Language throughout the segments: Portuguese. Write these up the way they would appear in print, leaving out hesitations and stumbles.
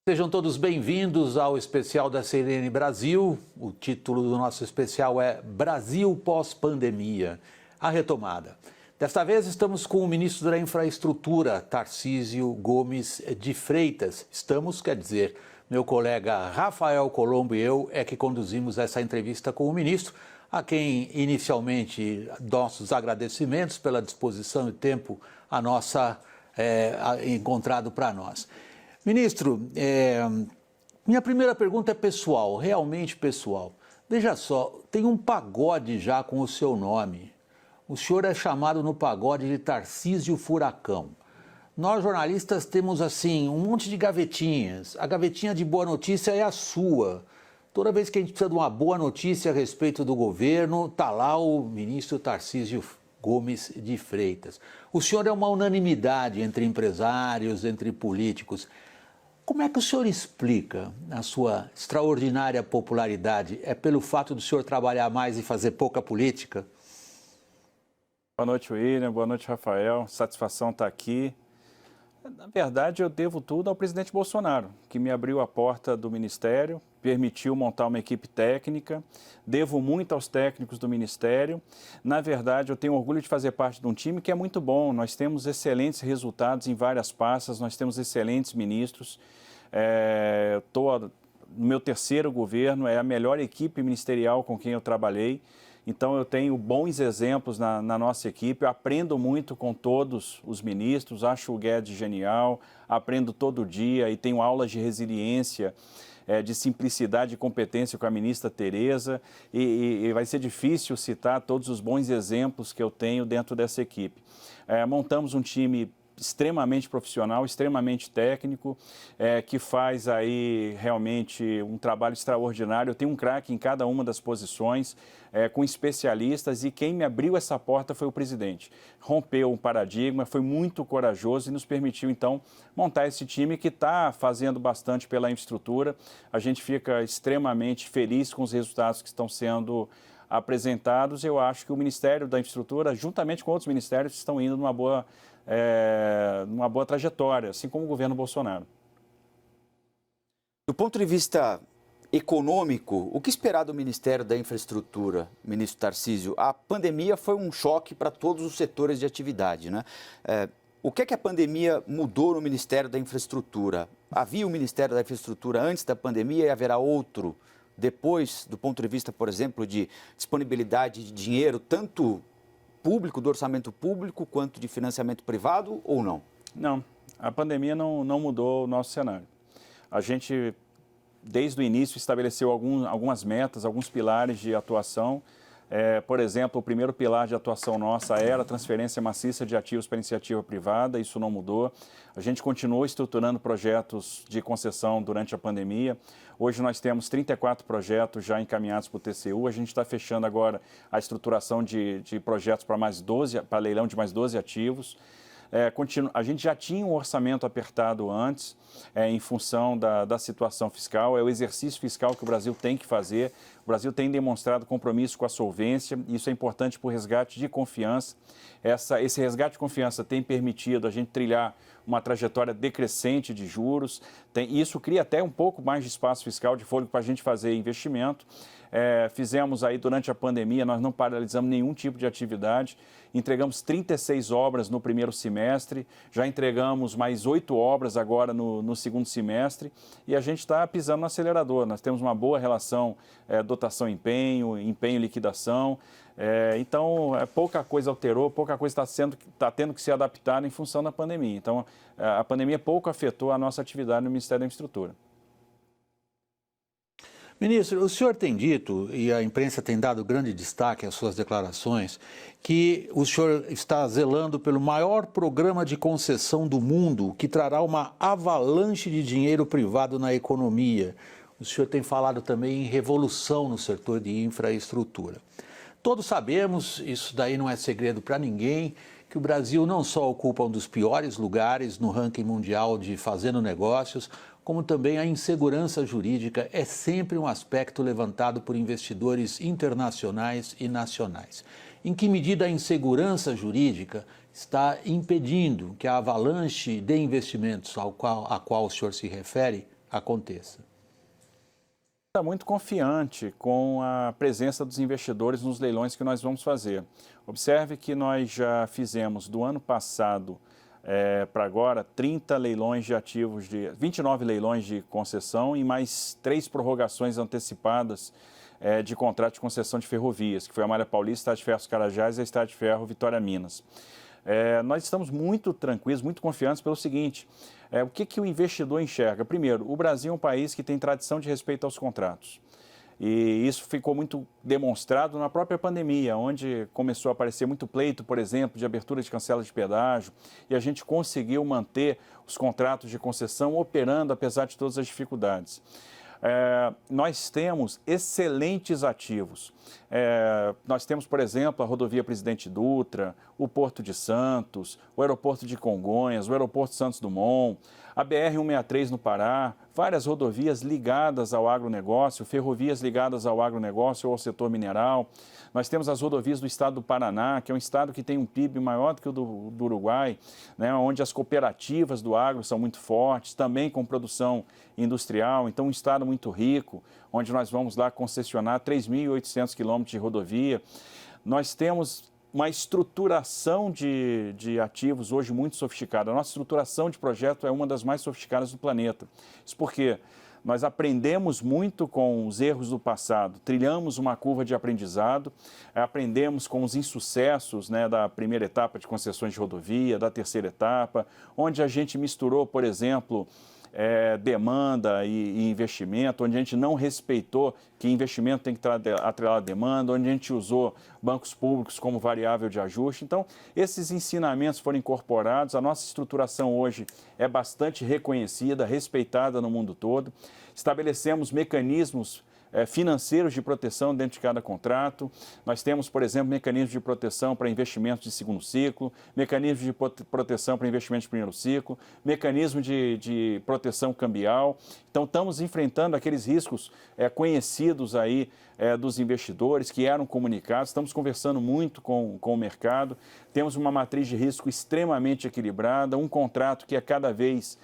Sejam todos bem-vindos ao especial da CNN Brasil. O título do nosso especial é Brasil pós-pandemia, a retomada. Desta vez estamos com o ministro da Infraestrutura, Tarcísio Gomes de Freitas. Estamos, quer dizer, meu colega Rafael Colombo e eu é que conduzimos essa entrevista com o ministro, a quem inicialmente nossos agradecimentos pela disposição e tempo encontrado para nós. Ministro, minha primeira pergunta é pessoal, realmente pessoal. Veja só, tem um pagode já com o seu nome. O senhor é chamado no pagode de Tarcísio Furacão. Nós, jornalistas, temos, assim, um monte de gavetinhas. A gavetinha de boa notícia é a sua. Toda vez que a gente precisa de uma boa notícia a respeito do governo, está lá o ministro Tarcísio Gomes de Freitas. O senhor é uma unanimidade entre empresários, entre políticos. Como é que o senhor explica a sua extraordinária popularidade? É pelo fato do senhor trabalhar mais e fazer pouca política? Boa noite, William. Boa noite, Rafael. Satisfação estar aqui. Na verdade, eu devo tudo ao presidente Bolsonaro, que me abriu a porta do Ministério, permitiu montar uma equipe técnica. Devo muito aos técnicos do Ministério. Na verdade, eu tenho orgulho de fazer parte de um time que é muito bom. Nós temos excelentes resultados em várias pastas, nós temos excelentes ministros. Estou no meu terceiro governo, é a melhor equipe ministerial com quem eu trabalhei. Então, eu tenho bons exemplos na nossa equipe, eu aprendo muito com todos os ministros, acho o Guedes genial, aprendo todo dia e tenho aulas de resiliência, de simplicidade e competência com a ministra Tereza, e vai ser difícil citar todos os bons exemplos que eu tenho dentro dessa equipe. Montamos um time extremamente profissional, extremamente técnico, que faz aí realmente um trabalho extraordinário. Eu tenho um craque em cada uma das posições, com especialistas, e quem me abriu essa porta foi o presidente. Rompeu um paradigma, foi muito corajoso e nos permitiu, então, montar esse time que está fazendo bastante pela infraestrutura. A gente fica extremamente feliz com os resultados que estão sendo apresentados. Eu acho que o Ministério da Infraestrutura, juntamente com outros ministérios, estão indo numa boa trajetória, assim como o governo Bolsonaro. Do ponto de vista econômico, o que esperar do Ministério da Infraestrutura, ministro Tarcísio? A pandemia foi um choque para todos os setores de atividade, né? O que é que a pandemia mudou no Ministério da Infraestrutura? Havia o Ministério da Infraestrutura antes da pandemia e haverá outro depois, do ponto de vista, por exemplo, de disponibilidade de dinheiro, tanto público, do orçamento público, quanto de financiamento privado, ou não? Não, a pandemia não mudou o nosso cenário. A gente, desde o início, estabeleceu algumas metas, alguns pilares de atuação. Por exemplo, o primeiro pilar de atuação nossa era a transferência maciça de ativos para iniciativa privada, isso não mudou. A gente continuou estruturando projetos de concessão durante a pandemia. Hoje nós temos 34 projetos já encaminhados para o TCU. A gente está fechando agora a estruturação de projetos para leilão de mais 12 ativos. A gente já tinha um orçamento apertado antes, em função da situação fiscal. É o exercício fiscal que o Brasil tem que fazer. O Brasil tem demonstrado compromisso com a solvência. Isso é importante para o resgate de confiança. Esse resgate de confiança tem permitido a gente trilhar uma trajetória decrescente de juros. Isso cria até um pouco mais de espaço fiscal, de fôlego para a gente fazer investimento. Fizemos aí durante a pandemia, nós não paralisamos nenhum tipo de atividade, entregamos 36 obras no primeiro semestre, já entregamos mais 8 obras agora no segundo semestre, e a gente está pisando no acelerador. Nós temos uma boa relação dotação-empenho, empenho-liquidação, então pouca coisa alterou, pouca coisa está tendo que se adaptar em função da pandemia. Então a pandemia pouco afetou a nossa atividade no Ministério da Infraestrutura. Ministro, o senhor tem dito, e a imprensa tem dado grande destaque às suas declarações, que o senhor está zelando pelo maior programa de concessão do mundo, que trará uma avalanche de dinheiro privado na economia. O senhor tem falado também em revolução no setor de infraestrutura. Todos sabemos, isso daí não é segredo para ninguém, que o Brasil não só ocupa um dos piores lugares no ranking mundial de fazendo negócios, como também a insegurança jurídica é sempre um aspecto levantado por investidores internacionais e nacionais. Em que medida a insegurança jurídica está impedindo que a avalanche de investimentos a qual o senhor se refere aconteça? Está muito confiante com a presença dos investidores nos leilões que nós vamos fazer. Observe que nós já fizemos do ano passado para agora 30 leilões de ativos, 29 leilões de concessão e mais 3 prorrogações antecipadas de contrato de concessão de ferrovias, que foi a Malha Paulista, Estrada de Ferro Carajás e a Estrada de Ferro Vitória Minas. Nós estamos muito tranquilos, muito confiantes pelo seguinte, o que o investidor enxerga? Primeiro, o Brasil é um país que tem tradição de respeito aos contratos. E isso ficou muito demonstrado na própria pandemia, onde começou a aparecer muito pleito, por exemplo, de abertura de cancela de pedágio, e a gente conseguiu manter os contratos de concessão operando apesar de todas as dificuldades. Nós temos excelentes ativos. Nós temos, por exemplo, a rodovia Presidente Dutra, o Porto de Santos, o aeroporto de Congonhas, o aeroporto Santos Dumont, a BR-163 no Pará, várias rodovias ligadas ao agronegócio, ferrovias ligadas ao agronegócio ou ao setor mineral. Nós temos as rodovias do estado do Paraná, que é um estado que tem um PIB maior do que o do Uruguai, né, onde as cooperativas do agro são muito fortes, também com produção industrial. Então, um estado muito rico, onde nós vamos lá concessionar 3.800 quilômetros de rodovia. Nós temos uma estruturação de ativos hoje muito sofisticada. A nossa estruturação de projeto é uma das mais sofisticadas do planeta. Isso porque nós aprendemos muito com os erros do passado, trilhamos uma curva de aprendizado, aprendemos com os insucessos, né, da primeira etapa de concessões de rodovia, da terceira etapa, onde a gente misturou, por exemplo, demanda e investimento, onde a gente não respeitou que investimento tem que estar atrelado à demanda, onde a gente usou bancos públicos como variável de ajuste. Então, esses ensinamentos foram incorporados, a nossa estruturação hoje é bastante reconhecida, respeitada no mundo todo. Estabelecemos mecanismos financeiros de proteção dentro de cada contrato. Nós temos, por exemplo, mecanismos de proteção para investimentos de segundo ciclo, mecanismos de proteção para investimentos de primeiro ciclo, mecanismo de proteção cambial. Então, estamos enfrentando aqueles riscos conhecidos aí dos investidores que eram comunicados. Estamos conversando muito com o mercado. Temos uma matriz de risco extremamente equilibrada, um contrato que é cada vez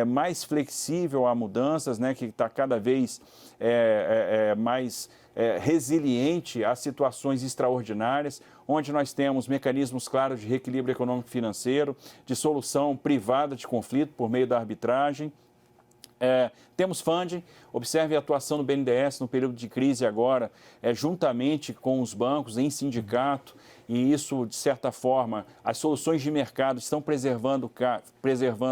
mais flexível a mudanças, né, que está cada vez mais resiliente a situações extraordinárias, onde nós temos mecanismos claros de reequilíbrio econômico-financeiro, de solução privada de conflito por meio da arbitragem. Temos funding, observe a atuação do BNDES no período de crise agora, juntamente com os bancos, em sindicato, e isso, de certa forma, as soluções de mercado estão preservando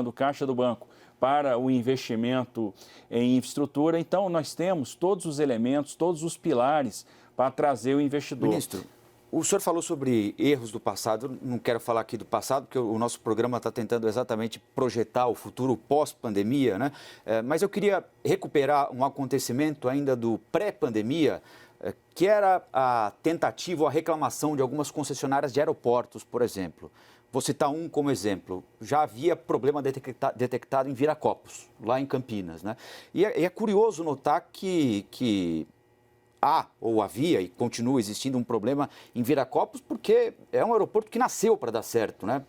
o caixa do banco para o investimento em infraestrutura. Então, nós temos todos os elementos, todos os pilares para trazer o investidor. Ministro, o senhor falou sobre erros do passado, não quero falar aqui do passado, porque o nosso programa está tentando exatamente projetar o futuro pós-pandemia, né? Mas eu queria recuperar um acontecimento ainda do pré-pandemia, que era a tentativa ou a reclamação de algumas concessionárias de aeroportos, por exemplo. Vou citar um como exemplo. Já havia problema detectado em Viracopos, lá em Campinas, né? E é curioso notar que há ou havia e continua existindo um problema em Viracopos, porque é um aeroporto que nasceu para dar certo, né?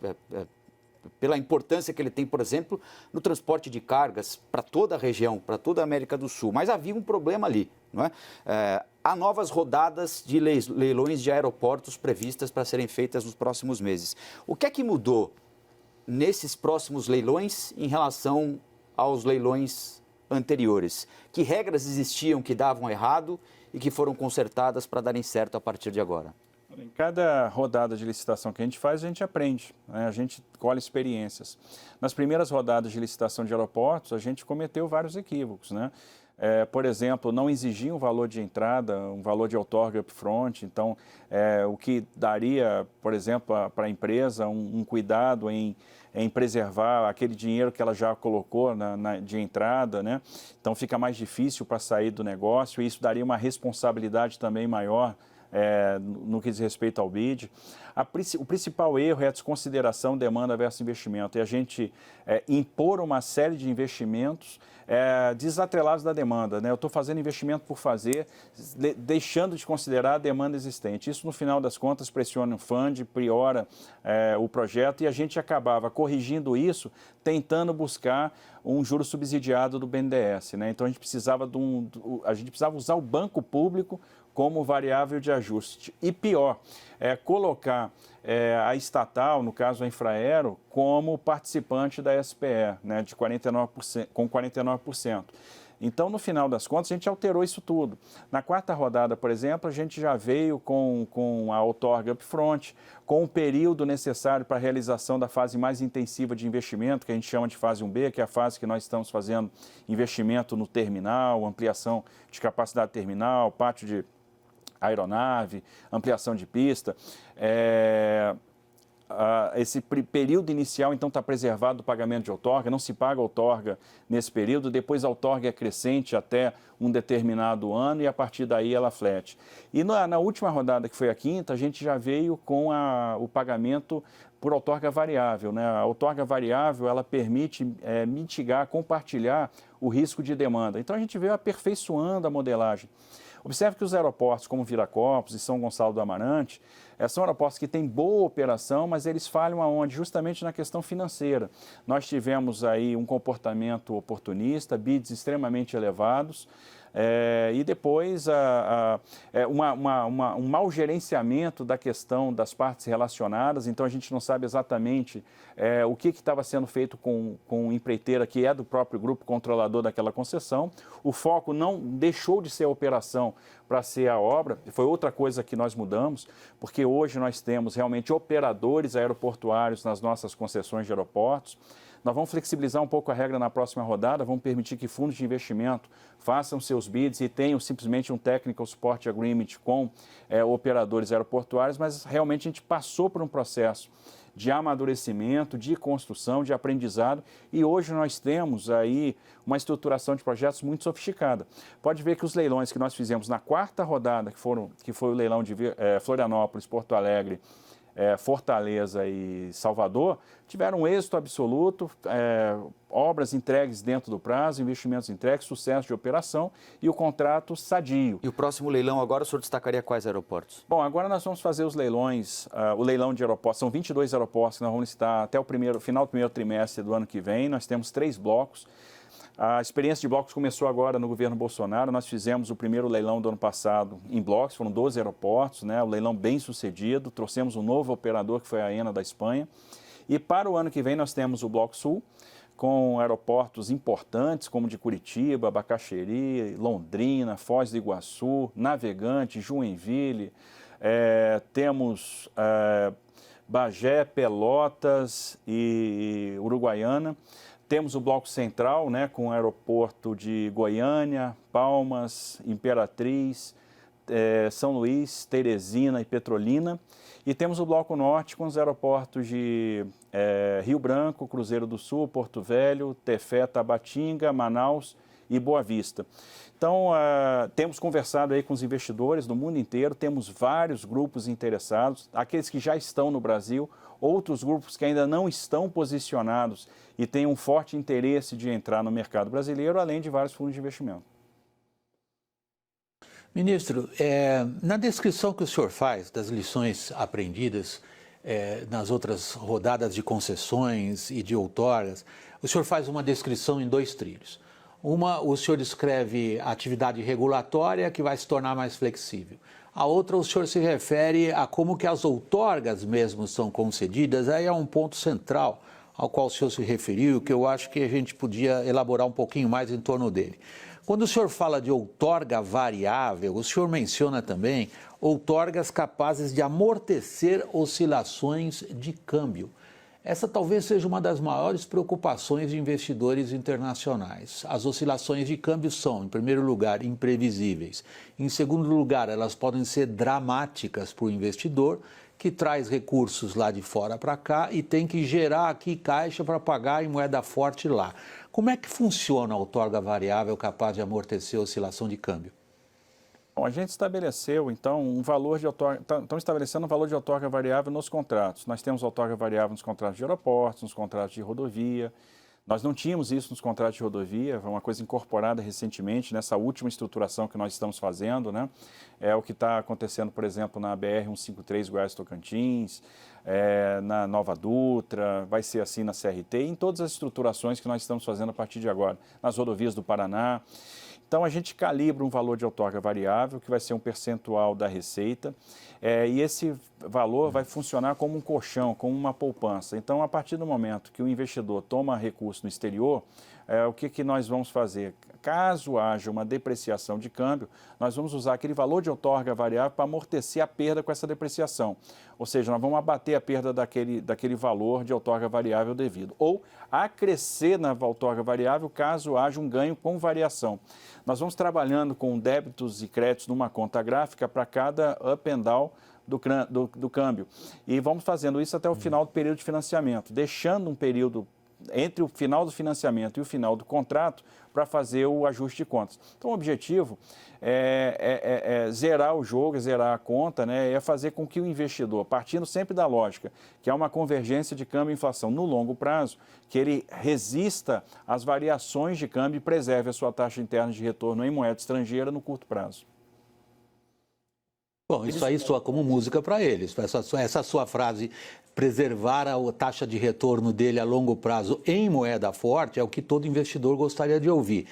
Pela importância que ele tem, por exemplo, no transporte de cargas para toda a região, para toda a América do Sul. Mas havia um problema ali, não é? Há novas rodadas de leilões de aeroportos previstas para serem feitas nos próximos meses. O que é que mudou nesses próximos leilões em relação aos leilões anteriores? Que regras existiam que davam errado e que foram consertadas para darem certo a partir de agora? Em cada rodada de licitação que a gente faz, a gente aprende, né? A gente colhe experiências. Nas primeiras rodadas de licitação de aeroportos, a gente cometeu vários equívocos, né? Por exemplo, não exigia um valor de entrada, um valor de outorga upfront. Então, o que daria, por exemplo, para a empresa um cuidado em preservar aquele dinheiro que ela já colocou de entrada, né? Então, fica mais difícil para sair do negócio e isso daria uma responsabilidade também maior no que diz respeito ao BID. O principal erro é a desconsideração demanda versus investimento, e a gente impor uma série de investimentos desatrelados da demanda, né? Eu estou fazendo investimento por fazer, deixando de considerar a demanda existente. Isso, no final das contas, pressiona o fundo, priora o projeto, e a gente acabava corrigindo isso, tentando buscar um juro subsidiado do BNDES, né? Então, a gente precisava usar o banco público como variável de ajuste. E pior, colocar a estatal, no caso a Infraero, como participante da SPE, né, de 49%, com 49%. Então, no final das contas, a gente alterou isso tudo. Na quarta rodada, por exemplo, a gente já veio com a outorga upfront, com o período necessário para a realização da fase mais intensiva de investimento, que a gente chama de fase 1B, que é a fase que nós estamos fazendo investimento no terminal, ampliação de capacidade terminal, pátio de aeronave, ampliação de pista. Esse período inicial, então, está preservado do pagamento de outorga, não se paga outorga nesse período, depois a outorga é crescente até um determinado ano e a partir daí ela flete. E na última rodada, que foi a quinta, a gente já veio com o pagamento por outorga variável, né? A outorga variável, ela permite mitigar, compartilhar o risco de demanda. Então, a gente veio aperfeiçoando a modelagem. Observe que os aeroportos como Viracopos e São Gonçalo do Amarante são aeroportos que têm boa operação, mas eles falham aonde? Justamente na questão financeira. Nós tivemos aí um comportamento oportunista, bids extremamente elevados, e depois um mau gerenciamento da questão das partes relacionadas. Então, a gente não sabe exatamente o que estava sendo feito com empreiteira que é do próprio grupo controlador daquela concessão. O foco não deixou de ser a operação para ser a obra, foi outra coisa que nós mudamos, porque hoje nós temos realmente operadores aeroportuários nas nossas concessões de aeroportos. Nós vamos flexibilizar um pouco a regra na próxima rodada, vamos permitir que fundos de investimento façam seus bids e tenham simplesmente um Technical Support Agreement com operadores aeroportuários, mas realmente a gente passou por um processo de amadurecimento, de construção, de aprendizado, e hoje nós temos aí uma estruturação de projetos muito sofisticada. Pode ver que os leilões que nós fizemos na quarta rodada, que foi o leilão de Florianópolis, Porto Alegre, Fortaleza e Salvador, tiveram um êxito absoluto, obras entregues dentro do prazo, investimentos entregues, sucesso de operação e o contrato sadio. E o próximo leilão agora, o senhor destacaria quais aeroportos? Bom, agora nós vamos fazer os leilões, o leilão de aeroportos, são 22 aeroportos que nós vamos listar até o final do primeiro trimestre do ano que vem, nós temos 3 blocos. A experiência de blocos começou agora no governo Bolsonaro. Nós fizemos o primeiro leilão do ano passado em blocos, foram 12 aeroportos, né? O leilão bem sucedido, trouxemos um novo operador que foi a AENA da Espanha. E para o ano que vem nós temos o Bloco Sul, com aeroportos importantes como de Curitiba, Bacaxeri, Londrina, Foz do Iguaçu, Navegante, Joinville, temos Bagé, Pelotas e Uruguaiana. Temos o Bloco Central, né, com o aeroporto de Goiânia, Palmas, Imperatriz, São Luís, Teresina e Petrolina. E temos o Bloco Norte com os aeroportos de Rio Branco, Cruzeiro do Sul, Porto Velho, Tefé, Tabatinga, Manaus e Boa Vista. Então, temos conversado aí com os investidores do mundo inteiro, temos vários grupos interessados, aqueles que já estão no Brasil, outros grupos que ainda não estão posicionados e têm um forte interesse de entrar no mercado brasileiro, além de vários fundos de investimento. Ministro, na descrição que o senhor faz das lições aprendidas nas outras rodadas de concessões e de outorgas, o senhor faz uma descrição em 2 trilhos. Uma, o senhor descreve a atividade regulatória que vai se tornar mais flexível. A outra, o senhor se refere a como que as outorgas mesmo são concedidas. Aí é um ponto central ao qual o senhor se referiu, que eu acho que a gente podia elaborar um pouquinho mais em torno dele. Quando o senhor fala de outorga variável, o senhor menciona também outorgas capazes de amortecer oscilações de câmbio. Essa talvez seja uma das maiores preocupações de investidores internacionais. As oscilações de câmbio são, em primeiro lugar, imprevisíveis. Em segundo lugar, elas podem ser dramáticas para o investidor, que traz recursos lá de fora para cá e tem que gerar aqui caixa para pagar em moeda forte lá. Como é que funciona a outorga variável capaz de amortecer a oscilação de câmbio? Bom, a gente estabeleceu, então, um valor de outorga, estão estabelecendo um valor de outorga variável nos contratos. Nós temos outorga variável nos contratos de aeroportos, nos contratos de rodovia. Nós não tínhamos isso nos contratos de rodovia, foi uma coisa incorporada recentemente nessa última estruturação que nós estamos fazendo, né? É o que está acontecendo, por exemplo, na BR-153 Goiás-Tocantins, na Nova Dutra, vai ser assim na CRT, em todas as estruturações que nós estamos fazendo a partir de agora, nas rodovias do Paraná. Então, a gente calibra um valor de outorga variável, que vai ser um percentual da receita, e esse valor vai funcionar como um colchão, como uma poupança. Então, a partir do momento que o investidor toma recurso no exterior, o que nós vamos fazer? Caso haja uma depreciação de câmbio, nós vamos usar aquele valor de outorga variável para amortecer a perda com essa depreciação. Ou seja, nós vamos abater a perda daquele valor de outorga variável devido. Ou acrescer na outorga variável caso haja um ganho com variação. Nós vamos trabalhando com débitos e créditos numa conta gráfica para cada up and down do câmbio. E vamos fazendo isso até o final do período de financiamento, deixando um período entre o final do financiamento e o final do contrato para fazer o ajuste de contas. Então, o objetivo é zerar o jogo, é zerar a conta, né? É fazer com que o investidor, partindo sempre da lógica, que é uma convergência de câmbio e inflação no longo prazo, que ele resista às variações de câmbio e preserve a sua taxa interna de retorno em moeda estrangeira no curto prazo. Bom, isso aí soa como música para eles. Essa sua frase, preservar a taxa de retorno dele a longo prazo em moeda forte, é o que todo investidor gostaria de ouvir.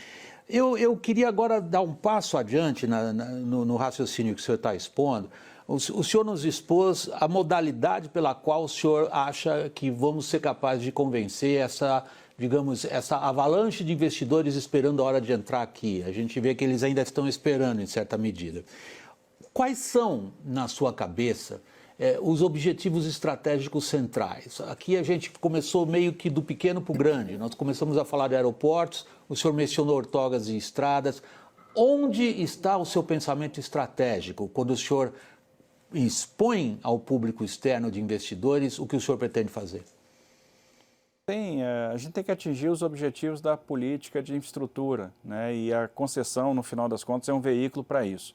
Eu queria agora dar um passo adiante no raciocínio que o senhor está expondo. O senhor nos expôs a modalidade pela qual o senhor acha que vamos ser capazes de convencer essa avalanche de investidores esperando a hora de entrar aqui. A gente vê que eles ainda estão esperando em certa medida. Quais são, na sua cabeça, os objetivos estratégicos centrais? Aqui a gente começou meio que do pequeno para o grande. Nós começamos a falar de aeroportos, o senhor mencionou ortogas e estradas. Onde está o seu pensamento estratégico quando o senhor expõe ao público externo de investidores o que o senhor pretende fazer? A gente tem que atingir os objetivos da política de infraestrutura, né? E a concessão, no final das contas, é um veículo para isso.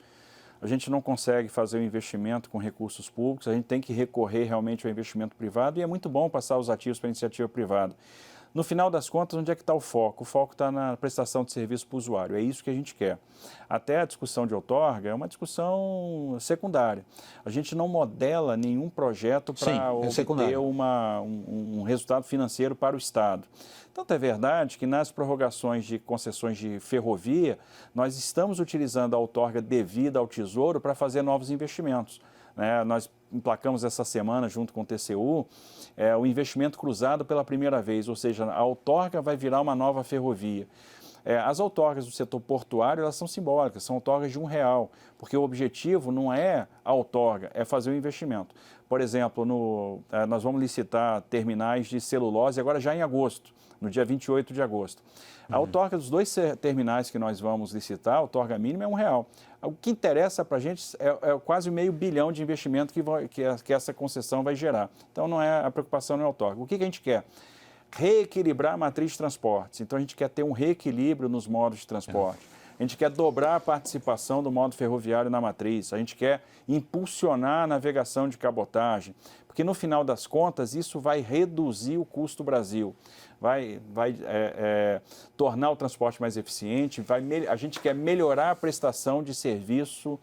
A gente não consegue fazer o investimento com recursos públicos, a gente tem que recorrer realmente ao investimento privado e é muito bom passar os ativos para a iniciativa privada. No final das contas, onde é que está o foco? O foco está na prestação de serviço para o usuário, é isso que a gente quer. Até a discussão de outorga é uma discussão secundária. A gente não modela nenhum projeto para obter um resultado financeiro para o Estado. Tanto é verdade que nas prorrogações de concessões de ferrovia, nós estamos utilizando a outorga devida ao Tesouro para fazer novos investimentos. Nós emplacamos essa semana, junto com o TCU, o investimento cruzado pela primeira vez, ou seja, a outorga vai virar uma nova ferrovia. As outorgas do setor portuário, elas são simbólicas, são outorgas de R$1, porque o objetivo não é a outorga, é fazer o investimento. Por exemplo, nós vamos licitar terminais de celulose agora já em agosto, no dia 28 de agosto. A outorga dos 2 terminais que nós vamos licitar, a outorga mínima é R$1. O que interessa para a gente é quase R$500 bilhão de investimento que essa concessão vai gerar. Então, a preocupação não é a outorga. O que a gente quer? Reequilibrar a matriz de transportes. Então, a gente quer ter um reequilíbrio nos modos de transporte. A gente quer dobrar a participação do modo ferroviário na matriz. A gente quer impulsionar a navegação de cabotagem. Porque, no final das contas, isso vai reduzir o custo do Brasil. Vai tornar o transporte mais eficiente. A gente quer melhorar a prestação de serviço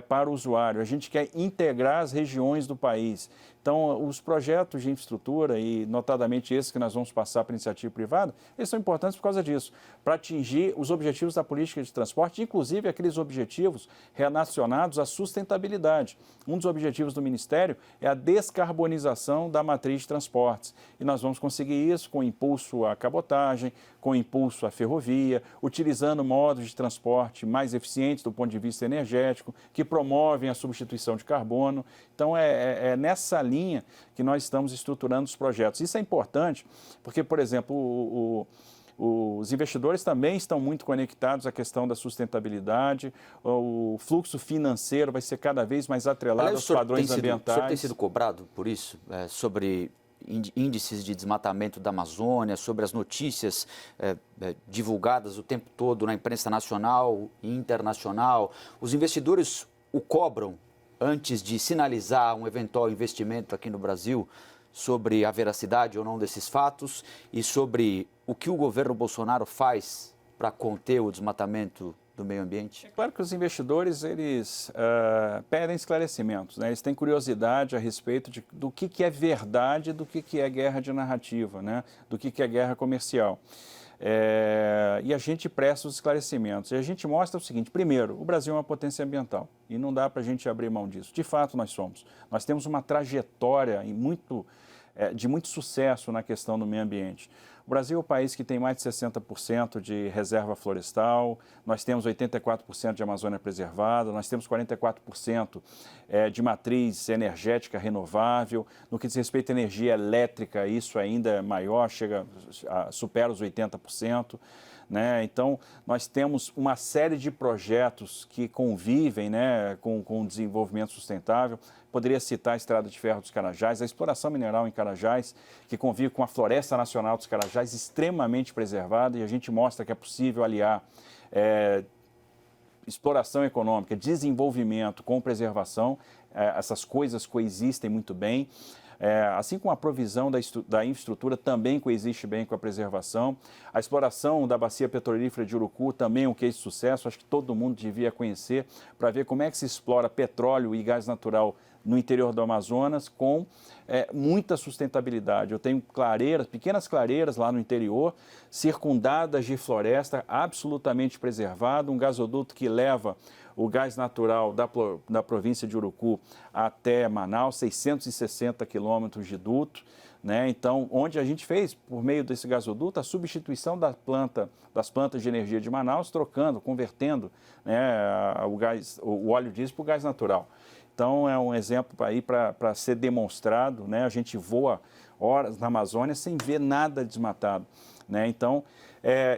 para o usuário. A gente quer integrar as regiões do país. Então, os projetos de infraestrutura, e notadamente esses que nós vamos passar para a iniciativa privada, eles são importantes por causa disso, para atingir os objetivos da política de transporte, inclusive aqueles objetivos relacionados à sustentabilidade. Um dos objetivos do Ministério é a descarbonização da matriz de transportes. E nós vamos conseguir isso com impulso à cabotagem, com impulso à ferrovia, utilizando modos de transporte mais eficientes do ponto de vista energético, que promovem a substituição de carbono. Então, é nessa linha que nós estamos estruturando os projetos. Isso é importante porque, por exemplo, os investidores também estão muito conectados à questão da sustentabilidade, o fluxo financeiro vai ser cada vez mais atrelado aos padrões ambientais. O senhor tem sido cobrado por isso, sobre índices de desmatamento da Amazônia, sobre as notícias divulgadas o tempo todo na imprensa nacional e internacional. Os investidores o cobram antes de sinalizar um eventual investimento aqui no Brasil sobre a veracidade ou não desses fatos e sobre o que o governo Bolsonaro faz para conter o desmatamento do meio ambiente? É claro que os investidores, eles pedem esclarecimentos, né? Eles têm curiosidade a respeito do que é verdade, do que é guerra de narrativa, né? Do que é guerra comercial. E a gente presta os esclarecimentos. E a gente mostra o seguinte: primeiro, o Brasil é uma potência ambiental e não dá para a gente abrir mão disso. De fato, nós somos. Nós temos uma trajetória de muito sucesso na questão do meio ambiente. O Brasil é o país que tem mais de 60% de reserva florestal, nós temos 84% de Amazônia preservada, nós temos 44% de matriz energética renovável. No que diz respeito à energia elétrica, isso ainda é maior, supera os 80%. Né? Então, nós temos uma série de projetos que convivem, né, com o desenvolvimento sustentável. Poderia citar a Estrada de Ferro dos Carajás, a exploração mineral em Carajás, que convive com a Floresta Nacional dos Carajás, extremamente preservada, e a gente mostra que é possível aliar exploração econômica, desenvolvimento com preservação. Essas coisas coexistem muito bem. Assim como a provisão da infraestrutura também coexiste bem com a preservação. A exploração da bacia petrolífera de Urucu também é um case de sucesso, acho que todo mundo devia conhecer, para ver como é que se explora petróleo e gás natural no interior do Amazonas com muita sustentabilidade. Eu tenho pequenas clareiras lá no interior, circundadas de floresta, absolutamente preservado, um gasoduto que leva o gás natural da província de Urucu até Manaus, 660 quilômetros de duto, né? Então, onde a gente fez, por meio desse gasoduto, a substituição das plantas de energia de Manaus, convertendo, né, o óleo diesel para o gás natural. Então, é um exemplo aí para ser demonstrado, né? A gente voa horas na Amazônia sem ver nada desmatado, né? Então,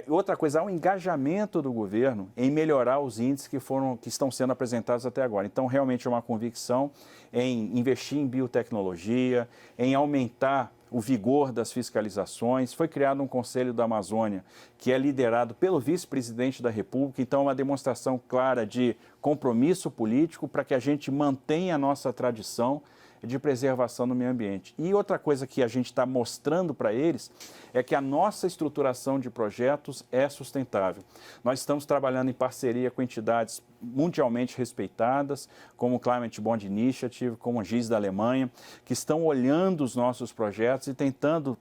outra coisa, há um engajamento do governo em melhorar os índices que estão sendo apresentados até agora. Então, realmente é uma convicção em investir em biotecnologia, em aumentar o vigor das fiscalizações. Foi criado um Conselho da Amazônia, que é liderado pelo vice-presidente da República. Então, é uma demonstração clara de compromisso político para que a gente mantenha a nossa tradição de preservação do meio ambiente. E outra coisa que a gente está mostrando para eles é que a nossa estruturação de projetos é sustentável. Nós estamos trabalhando em parceria com entidades mundialmente respeitadas, como o Climate Bond Initiative, como a GIS da Alemanha, que estão olhando os nossos projetos e tentando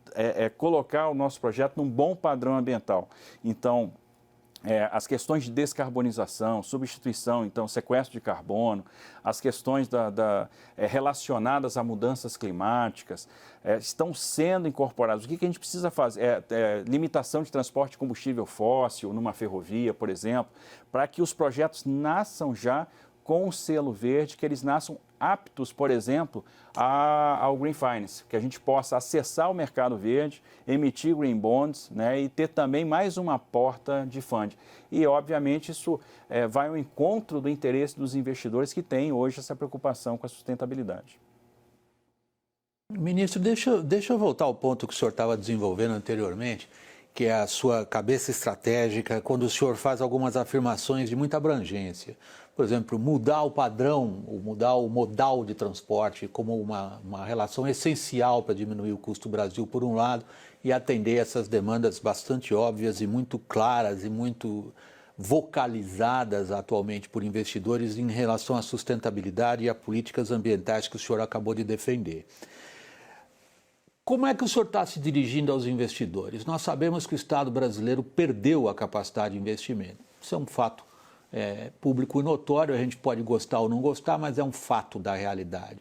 colocar o nosso projeto num bom padrão ambiental. Então, as questões de descarbonização, substituição, então, sequestro de carbono, as questões relacionadas a mudanças climáticas estão sendo incorporadas. O que a gente precisa fazer? Limitação de transporte de combustível fóssil numa ferrovia, por exemplo, para que os projetos nasçam já com o selo verde, que eles nasçam aptos, por exemplo, ao Green Finance, que a gente possa acessar o mercado verde, emitir Green Bonds, né, e ter também mais uma porta de funding. E, obviamente, isso vai ao encontro do interesse dos investidores que têm hoje essa preocupação com a sustentabilidade. Ministro, deixa eu voltar ao ponto que o senhor estava desenvolvendo anteriormente, que é a sua cabeça estratégica, quando o senhor faz algumas afirmações de muita abrangência. Por exemplo, mudar o padrão, ou mudar o modal de transporte como uma relação essencial para diminuir o custo do Brasil, por um lado, e atender essas demandas bastante óbvias e muito claras e muito vocalizadas atualmente por investidores em relação à sustentabilidade e a políticas ambientais que o senhor acabou de defender. Como é que o senhor está se dirigindo aos investidores? Nós sabemos que o Estado brasileiro perdeu a capacidade de investimento. Isso é um fato público e notório, a gente pode gostar ou não gostar, mas é um fato da realidade.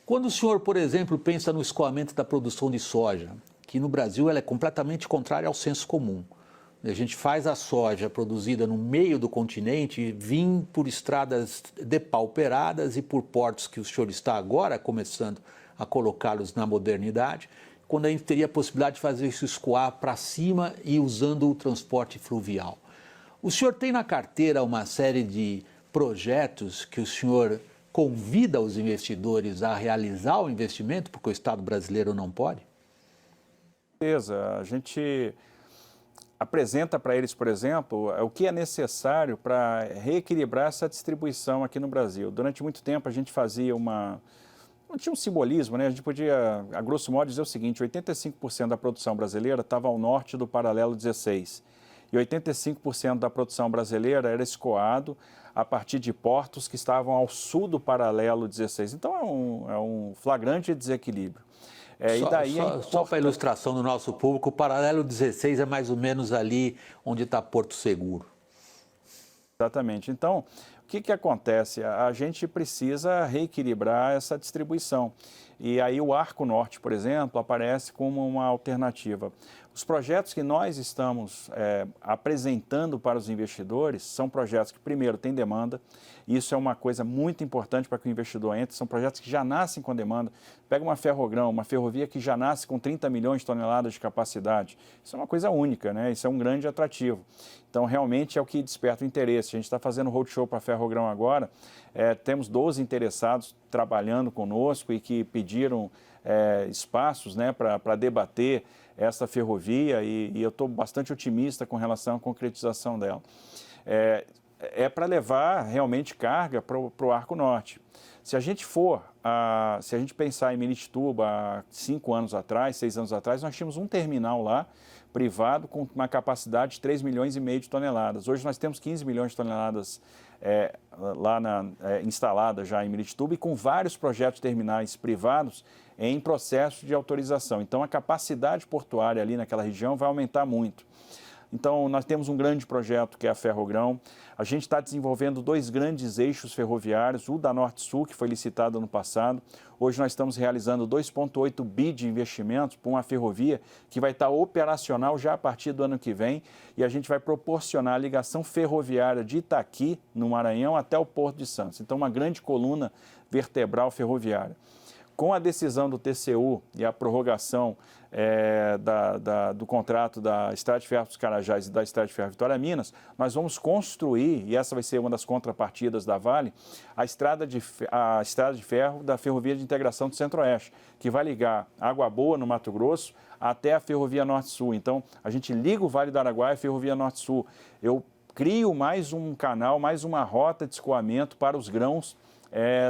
Quando o senhor, por exemplo, pensa no escoamento da produção de soja, que no Brasil ela é completamente contrária ao senso comum. A gente faz a soja produzida no meio do continente vir por estradas depauperadas e por portos que o senhor está agora começando a colocá-los na modernidade, quando a gente teria a possibilidade de fazer isso escoar para cima e usando o transporte fluvial. O senhor tem na carteira uma série de projetos que o senhor convida os investidores a realizar o investimento, porque o Estado brasileiro não pode? certeza. A gente apresenta para eles, por exemplo, o que é necessário para reequilibrar essa distribuição aqui no Brasil. Durante muito tempo a gente fazia não tinha um simbolismo, né? A gente podia, a grosso modo, dizer o seguinte: 85% da produção brasileira estava ao norte do paralelo 16 e 85% da produção brasileira era escoado a partir de portos que estavam ao sul do paralelo 16. Então é um flagrante desequilíbrio. Só para ilustração do nosso público, o paralelo 16 é mais ou menos ali onde está Porto Seguro. Exatamente. Então, o que acontece? A gente precisa reequilibrar essa distribuição. E aí o Arco Norte, por exemplo, aparece como uma alternativa. Os projetos que nós estamos apresentando para os investidores são projetos que, primeiro, têm demanda. Isso é uma coisa muito importante para que o investidor entre. São projetos que já nascem com demanda. Pega uma Ferrogrão, uma ferrovia que já nasce com 30 milhões de toneladas de capacidade. Isso é uma coisa única, né? Isso é um grande atrativo. Então, realmente é o que desperta o interesse. A gente está fazendo roadshow para a Ferrogrão agora. Temos 12 interessados trabalhando conosco e que pediram espaços, né, para debater essa ferrovia e eu estou bastante otimista com relação à concretização dela. Para levar realmente carga para o Arco Norte. Se a gente pensar em Miritituba há 5 anos atrás, 6 anos atrás, nós tínhamos um terminal lá, privado, com uma capacidade de 3,5 milhões de toneladas. Hoje nós temos 15 milhões de toneladas instaladas já em Miritituba e com vários projetos terminais privados em processo de autorização. Então, a capacidade portuária ali naquela região vai aumentar muito. Então, nós temos um grande projeto que é a Ferrogrão. A gente está desenvolvendo 2 grandes eixos ferroviários, o da Norte-Sul, que foi licitado ano passado. Hoje nós estamos realizando 2,8 bi de investimentos para uma ferrovia que vai estar operacional já a partir do ano que vem e a gente vai proporcionar a ligação ferroviária de Itaqui, no Maranhão, até o Porto de Santos. Então, uma grande coluna vertebral ferroviária. Com a decisão do TCU e a prorrogação do contrato da Estrada de Ferro dos Carajás e da Estrada de Ferro Vitória Minas, nós vamos construir, e essa vai ser uma das contrapartidas da Vale, a estrada de ferro da Ferrovia de Integração do Centro-Oeste, que vai ligar Água Boa, no Mato Grosso, até a Ferrovia Norte-Sul. Então, a gente liga o Vale do Araguaia à Ferrovia Norte-Sul. Eu crio mais um canal, mais uma rota de escoamento para os grãos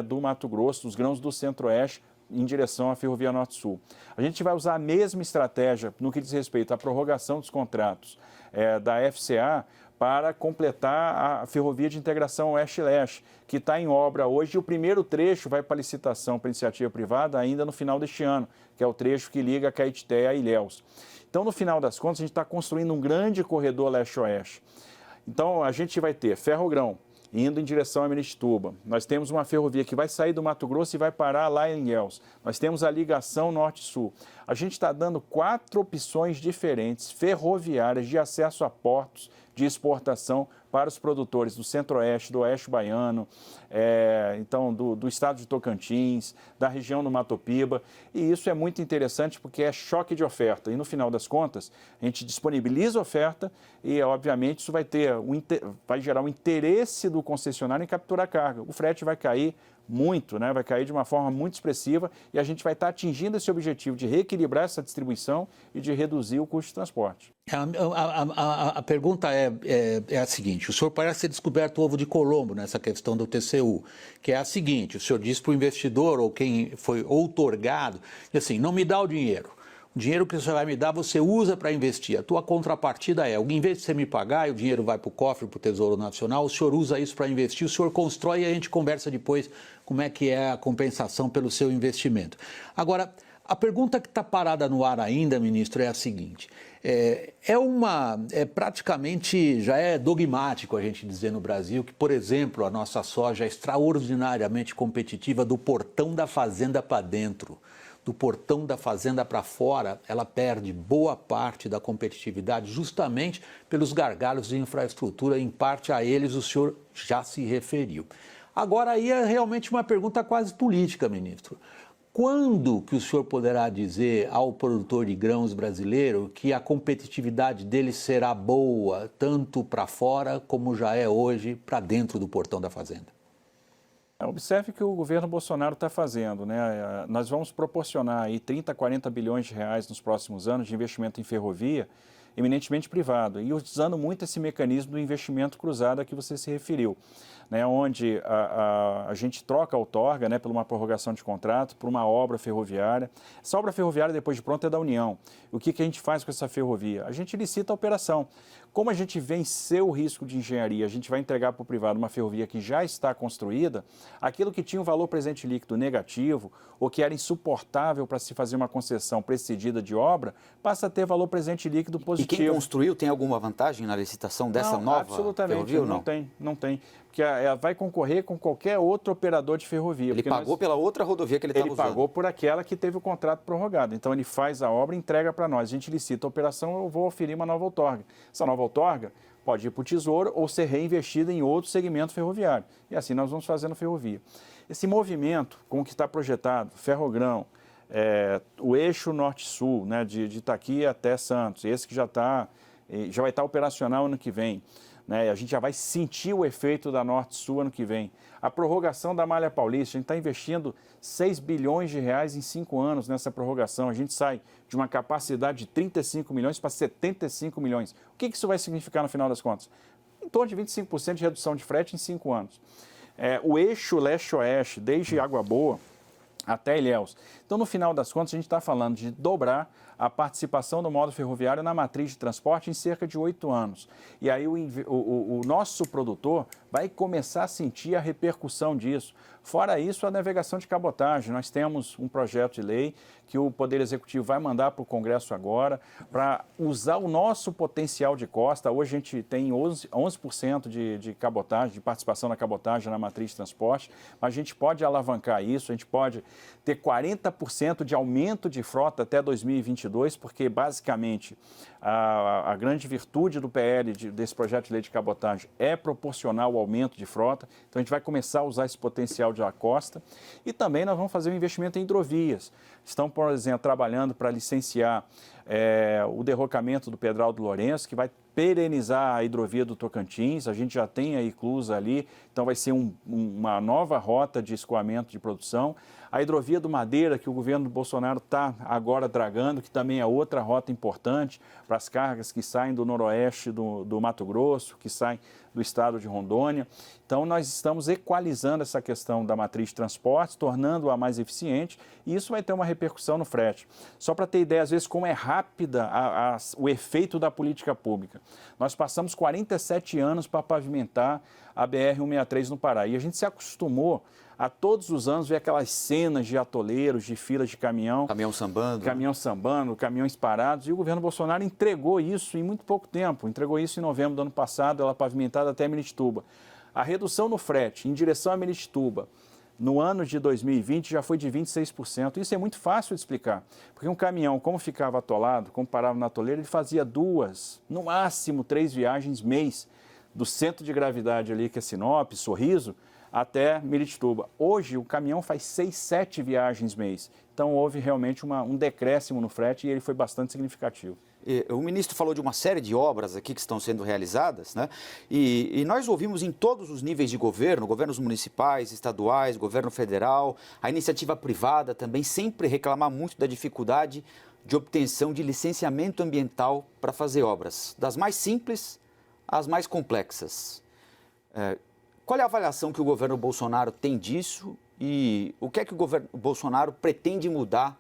do Mato Grosso, os grãos do Centro-Oeste, em direção à Ferrovia Norte-Sul. A gente vai usar a mesma estratégia no que diz respeito à prorrogação dos contratos da FCA para completar a Ferrovia de Integração Oeste-Leste, que está em obra hoje e o primeiro trecho vai para licitação para iniciativa privada ainda no final deste ano, que é o trecho que liga Caetité a Ilhéus. Então, no final das contas, a gente está construindo um grande corredor leste-oeste. Então, a gente vai ter Ferrogrão, indo em direção a Miritituba. Nós temos uma ferrovia que vai sair do Mato Grosso e vai parar lá em Ilhéus. Nós temos a ligação norte-sul. A gente está dando 4 opções diferentes ferroviárias de acesso a portos de exportação para os produtores do Centro-Oeste, do Oeste Baiano, então do estado de Tocantins, da região do Mato Piba. E isso é muito interessante porque é choque de oferta. E no final das contas, a gente disponibiliza a oferta e, obviamente, isso vai gerar um interesse do concessionário em capturar carga. O frete vai cair muito, né? Vai cair de uma forma muito expressiva e a gente vai estar atingindo esse objetivo de reequilibrar essa distribuição e de reduzir o custo de transporte. A pergunta é a seguinte: o senhor parece ter descoberto o ovo de Colombo nessa questão do TCU, que é a seguinte: o senhor diz para o investidor ou quem foi outorgado, assim, não me dá o dinheiro. O dinheiro que você vai me dar, você usa para investir. A tua contrapartida em vez de você me pagar e o dinheiro vai para o cofre, para o Tesouro Nacional, o senhor usa isso para investir, o senhor constrói e a gente conversa depois como é que é a compensação pelo seu investimento. Agora, a pergunta que está parada no ar ainda, ministro, é a seguinte: praticamente, já é dogmático a gente dizer no Brasil que, por exemplo, a nossa soja é extraordinariamente competitiva do portão da fazenda para dentro. Do portão da fazenda para fora, ela perde boa parte da competitividade justamente pelos gargalos de infraestrutura, em parte a eles o senhor já se referiu. Agora, aí é realmente uma pergunta quase política, ministro. Quando que o senhor poderá dizer ao produtor de grãos brasileiro que a competitividade dele será boa, tanto para fora como já é hoje para dentro do portão da fazenda? Observe que o governo Bolsonaro está fazendo, né? Nós vamos proporcionar aí 30, 40 bilhões de reais nos próximos anos de investimento em ferrovia, eminentemente privado, e usando muito esse mecanismo do investimento cruzado a que você se referiu, né? Onde a gente troca a outorga, né, por uma prorrogação de contrato, por uma obra ferroviária. Essa obra ferroviária, depois de pronta, é da União. O que a gente faz com essa ferrovia? A gente licita a operação. Como a gente venceu o risco de engenharia, a gente vai entregar para o privado uma ferrovia que já está construída, aquilo que tinha um valor presente líquido negativo ou que era insuportável para se fazer uma concessão precedida de obra, passa a ter valor presente líquido positivo. E quem construiu tem alguma vantagem na licitação dessa nova absolutamente, ferrovia? Não tem. Porque ela vai concorrer com qualquer outro operador de ferrovia. Ele pagou pela outra rodovia que ele estava usando. Ele pagou por aquela que teve o contrato prorrogado. Então, ele faz a obra e entrega para nós. A gente licita a operação, eu vou oferir uma nova outorga. Essa nova outorga pode ir para o Tesouro ou ser reinvestida em outro segmento ferroviário. E assim nós vamos fazendo ferrovia. Esse movimento com o que está projetado, Ferrogrão, o eixo norte-sul, né, de Itaqui até Santos, esse que já vai estar operacional ano que vem. Né, a gente já vai sentir o efeito da Norte-Sul ano que vem. A prorrogação da Malha Paulista, a gente está investindo 6 bilhões de reais em 5 anos nessa prorrogação. A gente sai de uma capacidade de 35 milhões para 75 milhões. O que isso vai significar no final das contas? Em torno de 25% de redução de frete em 5 anos. O eixo leste-oeste, desde Água Boa até Ilhéus. Então, no final das contas, a gente está falando de dobrar a participação do modo ferroviário na matriz de transporte em cerca de 8 anos. E aí o nosso produtor vai começar a sentir a repercussão disso. Fora isso, a navegação de cabotagem. Nós temos um projeto de lei que o Poder Executivo vai mandar para o Congresso agora para usar o nosso potencial de costa. Hoje a gente tem 11% de cabotagem, de participação na cabotagem na matriz de transporte, mas a gente pode alavancar isso, a gente pode ter 40% de aumento de frota até 2022, porque basicamente a grande virtude do PL, desse projeto de lei de cabotagem, é proporcional ao aumento de frota. Então a gente vai começar a usar esse potencial de costa e também nós vamos fazer um investimento em hidrovias. Estão, por exemplo, trabalhando para licenciar o derrocamento do Pedral do Lourenço, que vai perenizar a hidrovia do Tocantins. A gente já tem a Iclusa ali, então vai ser uma nova rota de escoamento de produção. A hidrovia do Madeira, que o governo do Bolsonaro está agora dragando, que também é outra rota importante para as cargas que saem do noroeste do Mato Grosso, que saem do estado de Rondônia. Então, nós estamos equalizando essa questão da matriz de transportes, tornando-a mais eficiente, e isso vai ter uma repercussão no frete. Só para ter ideia, às vezes, como é rápida o efeito da política pública. Nós passamos 47 anos para pavimentar a BR-163 no Pará, e a gente se acostumou a todos os anos ver aquelas cenas de atoleiros, de filas de caminhão. Caminhão sambando. Caminhão sambando, caminhões parados. E o governo Bolsonaro entregou isso em muito pouco tempo. Entregou isso em novembro do ano passado, ela pavimentada até Miritituba. A redução no frete em direção a Miritituba no ano de 2020 já foi de 26%. Isso é muito fácil de explicar. Porque um caminhão, como ficava atolado, como parava na atoleira, ele fazia 2, no máximo 3 viagens mês do centro de gravidade ali, que é Sinop, Sorriso, até Miritituba. Hoje, o caminhão faz 6, 7 viagens mês. Então, houve realmente um decréscimo no frete e ele foi bastante significativo. O ministro falou de uma série de obras aqui que estão sendo realizadas, né? E nós ouvimos em todos os níveis de governo, governos municipais, estaduais, governo federal, a iniciativa privada também, sempre reclamar muito da dificuldade de obtenção de licenciamento ambiental para fazer obras, das mais simples às mais complexas. Qual é a avaliação que o governo Bolsonaro tem disso e o que é que o governo Bolsonaro pretende mudar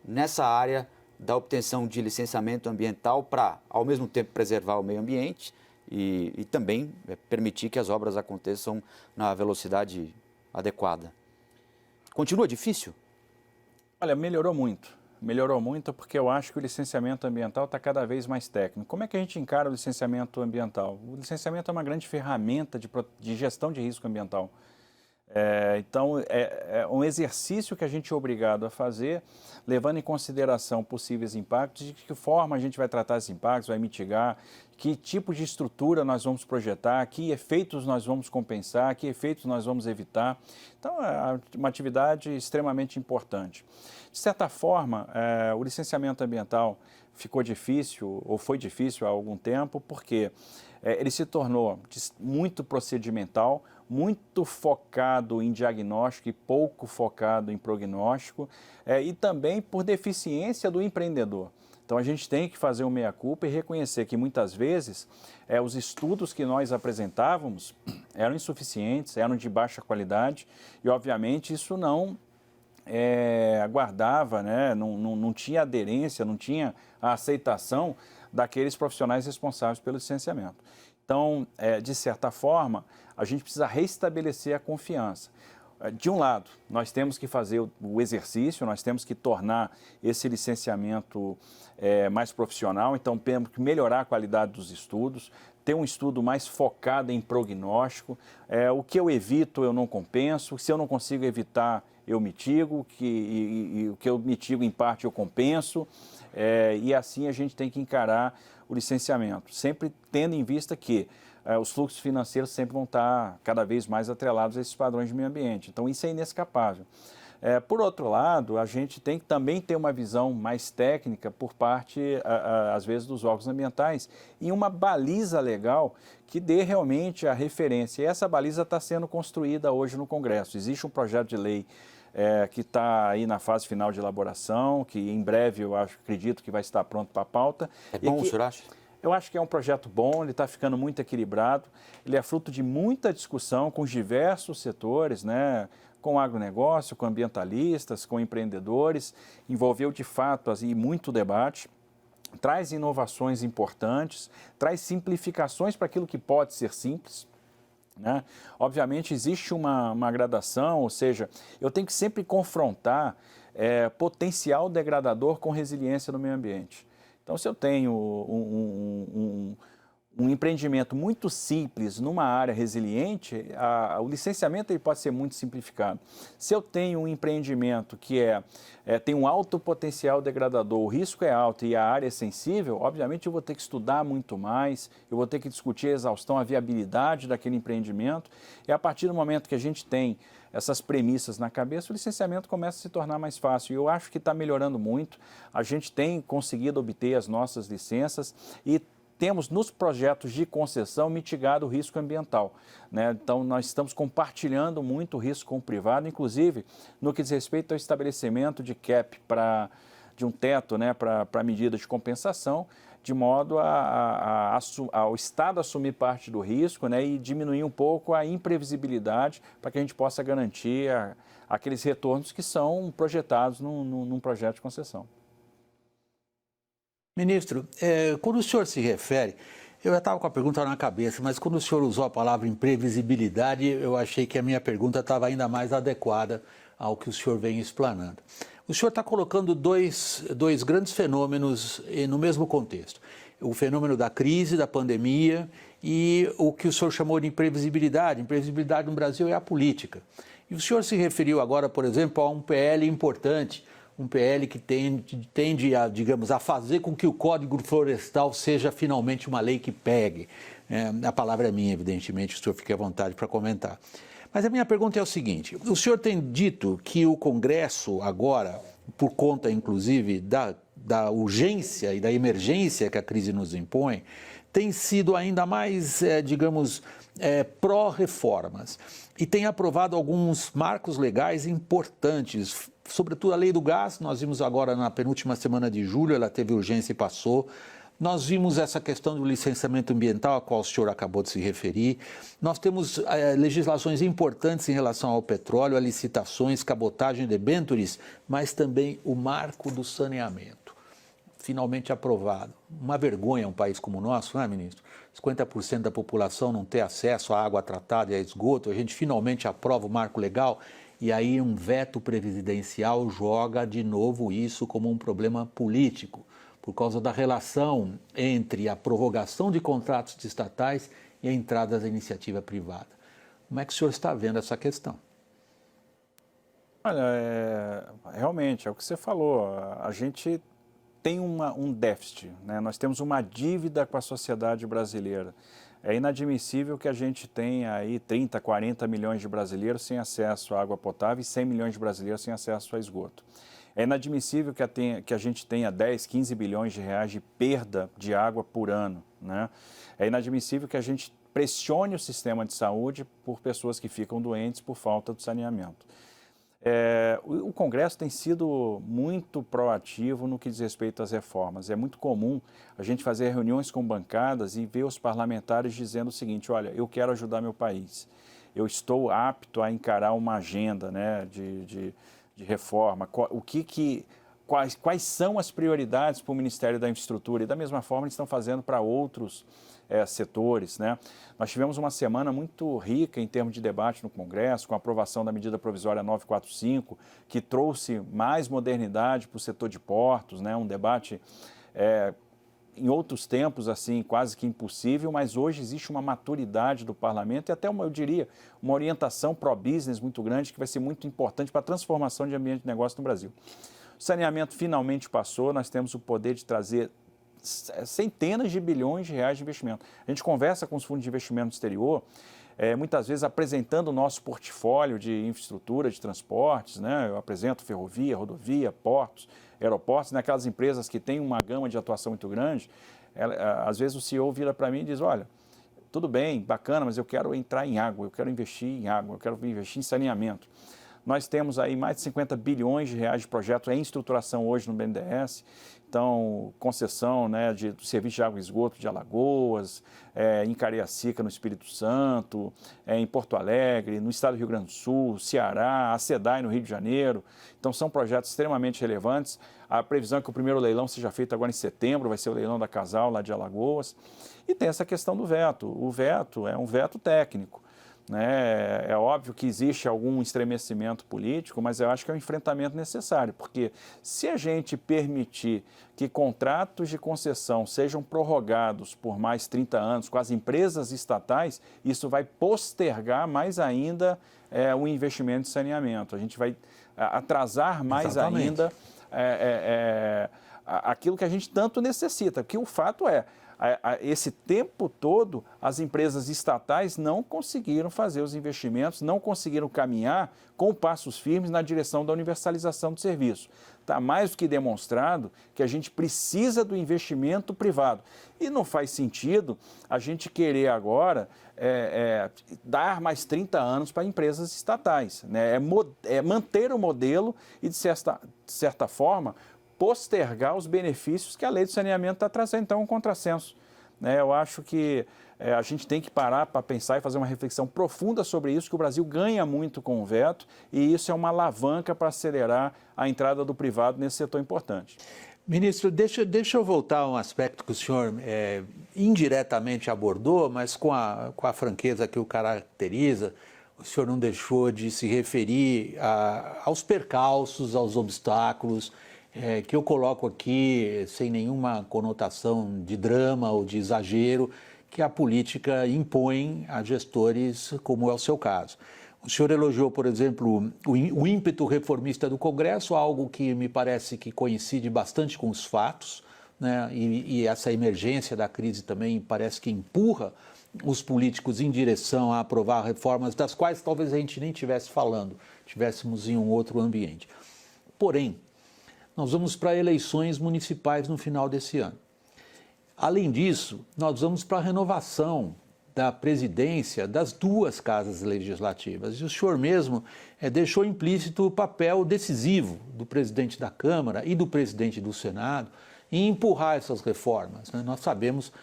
nessa área da obtenção de licenciamento ambiental para, ao mesmo tempo, preservar o meio ambiente e também permitir que as obras aconteçam na velocidade adequada? Continua difícil? Olha, melhorou muito. Melhorou muito porque eu acho que o licenciamento ambiental está cada vez mais técnico. Como é que a gente encara o licenciamento ambiental? O licenciamento é uma grande ferramenta de gestão de risco ambiental. Então, é um exercício que a gente é obrigado a fazer, levando em consideração possíveis impactos, de que forma a gente vai tratar esses impactos, vai mitigar, que tipo de estrutura nós vamos projetar, que efeitos nós vamos compensar, que efeitos nós vamos evitar. Então, é uma atividade extremamente importante. De certa forma, o licenciamento ambiental ficou difícil, ou foi difícil há algum tempo, porque ele se tornou muito procedimental, muito focado em diagnóstico e pouco focado em prognóstico, e também por deficiência do empreendedor. Então, a gente tem que fazer um meia-culpa e reconhecer que, muitas vezes, os estudos que nós apresentávamos eram insuficientes, eram de baixa qualidade e, obviamente, isso não aguardava, né? Não tinha aderência, não tinha a aceitação daqueles profissionais responsáveis pelo licenciamento. Então, de certa forma, a gente precisa restabelecer a confiança. De um lado, nós temos que fazer o exercício, nós temos que tornar esse licenciamento mais profissional, então temos que melhorar a qualidade dos estudos, ter um estudo mais focado em prognóstico, o que eu evito eu não compenso, se eu não consigo evitar eu mitigo, e o que eu mitigo em parte eu compenso, e assim a gente tem que encarar o licenciamento, sempre tendo em vista que os fluxos financeiros sempre vão estar cada vez mais atrelados a esses padrões de meio ambiente. Então, isso é inescapável. Por outro lado, a gente tem que também ter uma visão mais técnica por parte, às vezes, dos órgãos ambientais e uma baliza legal que dê realmente a referência. E essa baliza está sendo construída hoje no Congresso. Existe um projeto de lei que está aí na fase final de elaboração, que em breve eu acredito que vai estar pronto para a pauta. É bom, o senhor acha? Eu acho que é um projeto bom, ele está ficando muito equilibrado, ele é fruto de muita discussão com os diversos setores, né? Com o agronegócio, com ambientalistas, com empreendedores, envolveu de fato assim, muito debate, traz inovações importantes, traz simplificações para aquilo que pode ser simples, né? Obviamente existe uma gradação, ou seja, eu tenho que sempre confrontar potencial degradador com resiliência no meio ambiente. Então, se eu tenho um empreendimento muito simples numa área resiliente, o licenciamento ele pode ser muito simplificado. Se eu tenho um empreendimento que tem um alto potencial degradador, o risco é alto e a área é sensível, obviamente eu vou ter que estudar muito mais, eu vou ter que discutir a exaustão, a viabilidade daquele empreendimento, e a partir do momento que a gente tem essas premissas na cabeça, o licenciamento começa a se tornar mais fácil. E eu acho que está melhorando muito. A gente tem conseguido obter as nossas licenças e temos nos projetos de concessão mitigado o risco ambiental, né? Então, nós estamos compartilhando muito o risco com o privado, inclusive no que diz respeito ao estabelecimento de cap de um teto, né, para medida de compensação, de modo ao Estado assumir parte do risco, né, e diminuir um pouco a imprevisibilidade para que a gente possa garantir aqueles retornos que são projetados num projeto de concessão. Ministro, quando o senhor se refere, eu já estava com a pergunta na cabeça, mas quando o senhor usou a palavra imprevisibilidade, eu achei que a minha pergunta estava ainda mais adequada ao que o senhor vem explanando. O senhor está colocando dois grandes fenômenos no mesmo contexto. O fenômeno da crise, da pandemia e o que o senhor chamou de imprevisibilidade. Imprevisibilidade no Brasil é a política. E o senhor se referiu agora, por exemplo, a um PL importante, um PL que tende a, digamos, a fazer com que o Código Florestal seja finalmente uma lei que pegue. A palavra é minha, evidentemente, o senhor fique à vontade para comentar. Mas a minha pergunta é o seguinte, o senhor tem dito que o Congresso agora, por conta inclusive da urgência e da emergência que a crise nos impõe, tem sido ainda mais, digamos, pró-reformas e tem aprovado alguns marcos legais importantes, sobretudo a lei do gás. Nós vimos agora na penúltima semana de julho, ela teve urgência e passou. Nós vimos essa questão do licenciamento ambiental, a qual o senhor acabou de se referir. Nós temos legislações importantes em relação ao petróleo, a licitações, cabotagem, debêntures, mas também o marco do saneamento, finalmente aprovado. Uma vergonha um país como o nosso, não é, ministro? 50% da população não ter acesso à água tratada e a esgoto, a gente finalmente aprova o marco legal e aí um veto presidencial joga de novo isso como um problema político, por causa da relação entre a prorrogação de contratos de estatais e a entrada da iniciativa privada. Como é que o senhor está vendo essa questão? Olha, realmente, é o que você falou, a gente tem um déficit, né? Nós temos uma dívida com a sociedade brasileira. É inadmissível que a gente tenha aí 30, 40 milhões de brasileiros sem acesso à água potável e 100 milhões de brasileiros sem acesso a esgoto. É inadmissível que a gente tenha 10, 15 bilhões de reais de perda de água por ano, né? É inadmissível que a gente pressione o sistema de saúde por pessoas que ficam doentes por falta de saneamento. O Congresso tem sido muito proativo no que diz respeito às reformas. É muito comum a gente fazer reuniões com bancadas e ver os parlamentares dizendo o seguinte: olha, eu quero ajudar meu país, eu estou apto a encarar uma agenda, né, de reforma, quais são as prioridades para o Ministério da Infraestrutura, e da mesma forma eles estão fazendo para outros setores, né? Nós tivemos uma semana muito rica em termos de debate no Congresso, com a aprovação da medida provisória 945, que trouxe mais modernidade para o setor de portos, né? Um debate em outros tempos, assim, quase que impossível, mas hoje existe uma maturidade do parlamento e até, eu diria, uma orientação pró-business muito grande, que vai ser muito importante para a transformação de ambiente de negócio no Brasil. O saneamento finalmente passou, nós temos o poder de trazer centenas de bilhões de reais de investimento. A gente conversa com os fundos de investimento no exterior, muitas vezes apresentando o nosso portfólio de infraestrutura, de transportes, né? Eu apresento ferrovia, rodovia, portos, aeroportos, naquelas empresas que têm uma gama de atuação muito grande. Às vezes o CEO vira para mim e diz: olha, tudo bem, bacana, mas eu quero entrar em água, eu quero investir em água, eu quero investir em saneamento. Nós temos aí mais de 50 bilhões de reais de projetos em estruturação hoje no BNDES. Então, concessão, né, do serviço de água e esgoto de Alagoas, em Cariacica, no Espírito Santo, em Porto Alegre, no estado do Rio Grande do Sul, Ceará, a SEDAI no Rio de Janeiro. Então, são projetos extremamente relevantes. A previsão é que o primeiro leilão seja feito agora em setembro, vai ser o leilão da Casal, lá de Alagoas. E tem essa questão do veto. O veto é um veto técnico, né? É óbvio que existe algum estremecimento político, mas eu acho que é um enfrentamento necessário, porque se a gente permitir que contratos de concessão sejam prorrogados por mais 30 anos com as empresas estatais, isso vai postergar mais ainda o investimento em saneamento. A gente vai atrasar mais Exatamente. ainda aquilo que a gente tanto necessita, porque o fato esse tempo todo, as empresas estatais não conseguiram fazer os investimentos, não conseguiram caminhar com passos firmes na direção da universalização do serviço. Está mais do que demonstrado que a gente precisa do investimento privado. E não faz sentido a gente querer agora dar mais 30 anos para empresas estatais, né? Manter o modelo e, de certa forma, postergar os benefícios que a lei de saneamento está trazendo. Então, é um contrassenso, né? Eu acho que a gente tem que parar para pensar e fazer uma reflexão profunda sobre isso, que o Brasil ganha muito com o veto e isso é uma alavanca para acelerar a entrada do privado nesse setor importante. Ministro, deixa eu voltar a um aspecto que o senhor indiretamente abordou, mas com a franqueza que o caracteriza. O senhor não deixou de se referir aos percalços, aos obstáculos, que eu coloco aqui sem nenhuma conotação de drama ou de exagero, que a política impõe a gestores, como é o seu caso. O senhor elogiou, por exemplo, o ímpeto reformista do Congresso, algo que me parece que coincide bastante com os fatos, né? E essa emergência da crise também parece que empurra os políticos em direção a aprovar reformas das quais talvez a gente nem estivesse falando, estivéssemos em um outro ambiente. Porém, nós vamos para eleições municipais no final desse ano. Além disso, nós vamos para a renovação da presidência das duas casas legislativas. E o senhor mesmo deixou implícito o papel decisivo do presidente da Câmara e do presidente do Senado em empurrar essas reformas, né? Nós sabemos,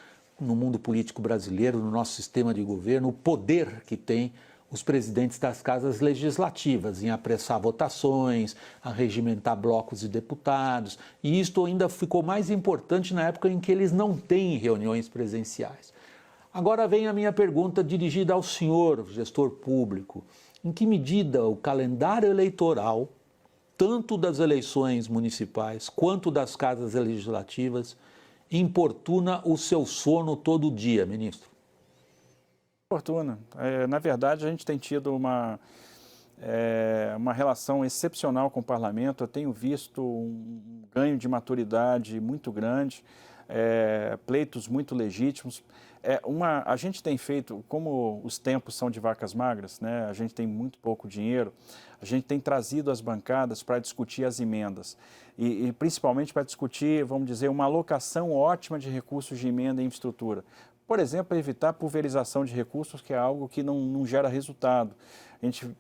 no mundo político brasileiro, no nosso sistema de governo, o poder que tem os presidentes das casas legislativas em apressar votações, a regimentar blocos de deputados, e isto ainda ficou mais importante na época em que eles não têm reuniões presenciais. Agora vem a minha pergunta dirigida ao senhor, gestor público. Em que medida o calendário eleitoral, tanto das eleições municipais quanto das casas legislativas, importuna o seu sono todo dia, ministro? Fortuna. Na verdade, a gente tem tido uma relação excepcional com o parlamento. Eu tenho visto um ganho de maturidade muito grande. pleitos muito legítimos. A gente tem feito, como os tempos são de vacas magras, né, a gente tem muito pouco dinheiro, a gente tem trazido as bancadas para discutir as emendas e principalmente para discutir, vamos dizer, uma alocação ótima de recursos de emenda em infraestrutura. Por exemplo, evitar pulverização de recursos, que é algo que não gera resultado. A gente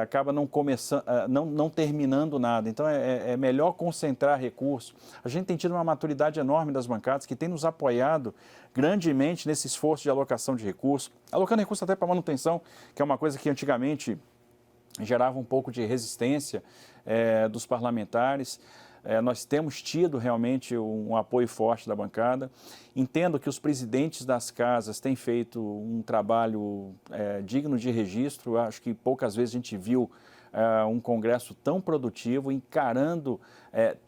acaba não começando, não terminando nada. Então, é melhor concentrar recursos. A gente tem tido uma maturidade enorme das bancadas, que tem nos apoiado grandemente nesse esforço de alocação de recursos, alocando recursos até para manutenção, que é uma coisa que antigamente gerava um pouco de resistência dos parlamentares. Nós temos tido realmente um apoio forte da bancada. Entendo que os presidentes das casas têm feito um trabalho digno de registro. Acho que poucas vezes a gente viu um Congresso tão produtivo, encarando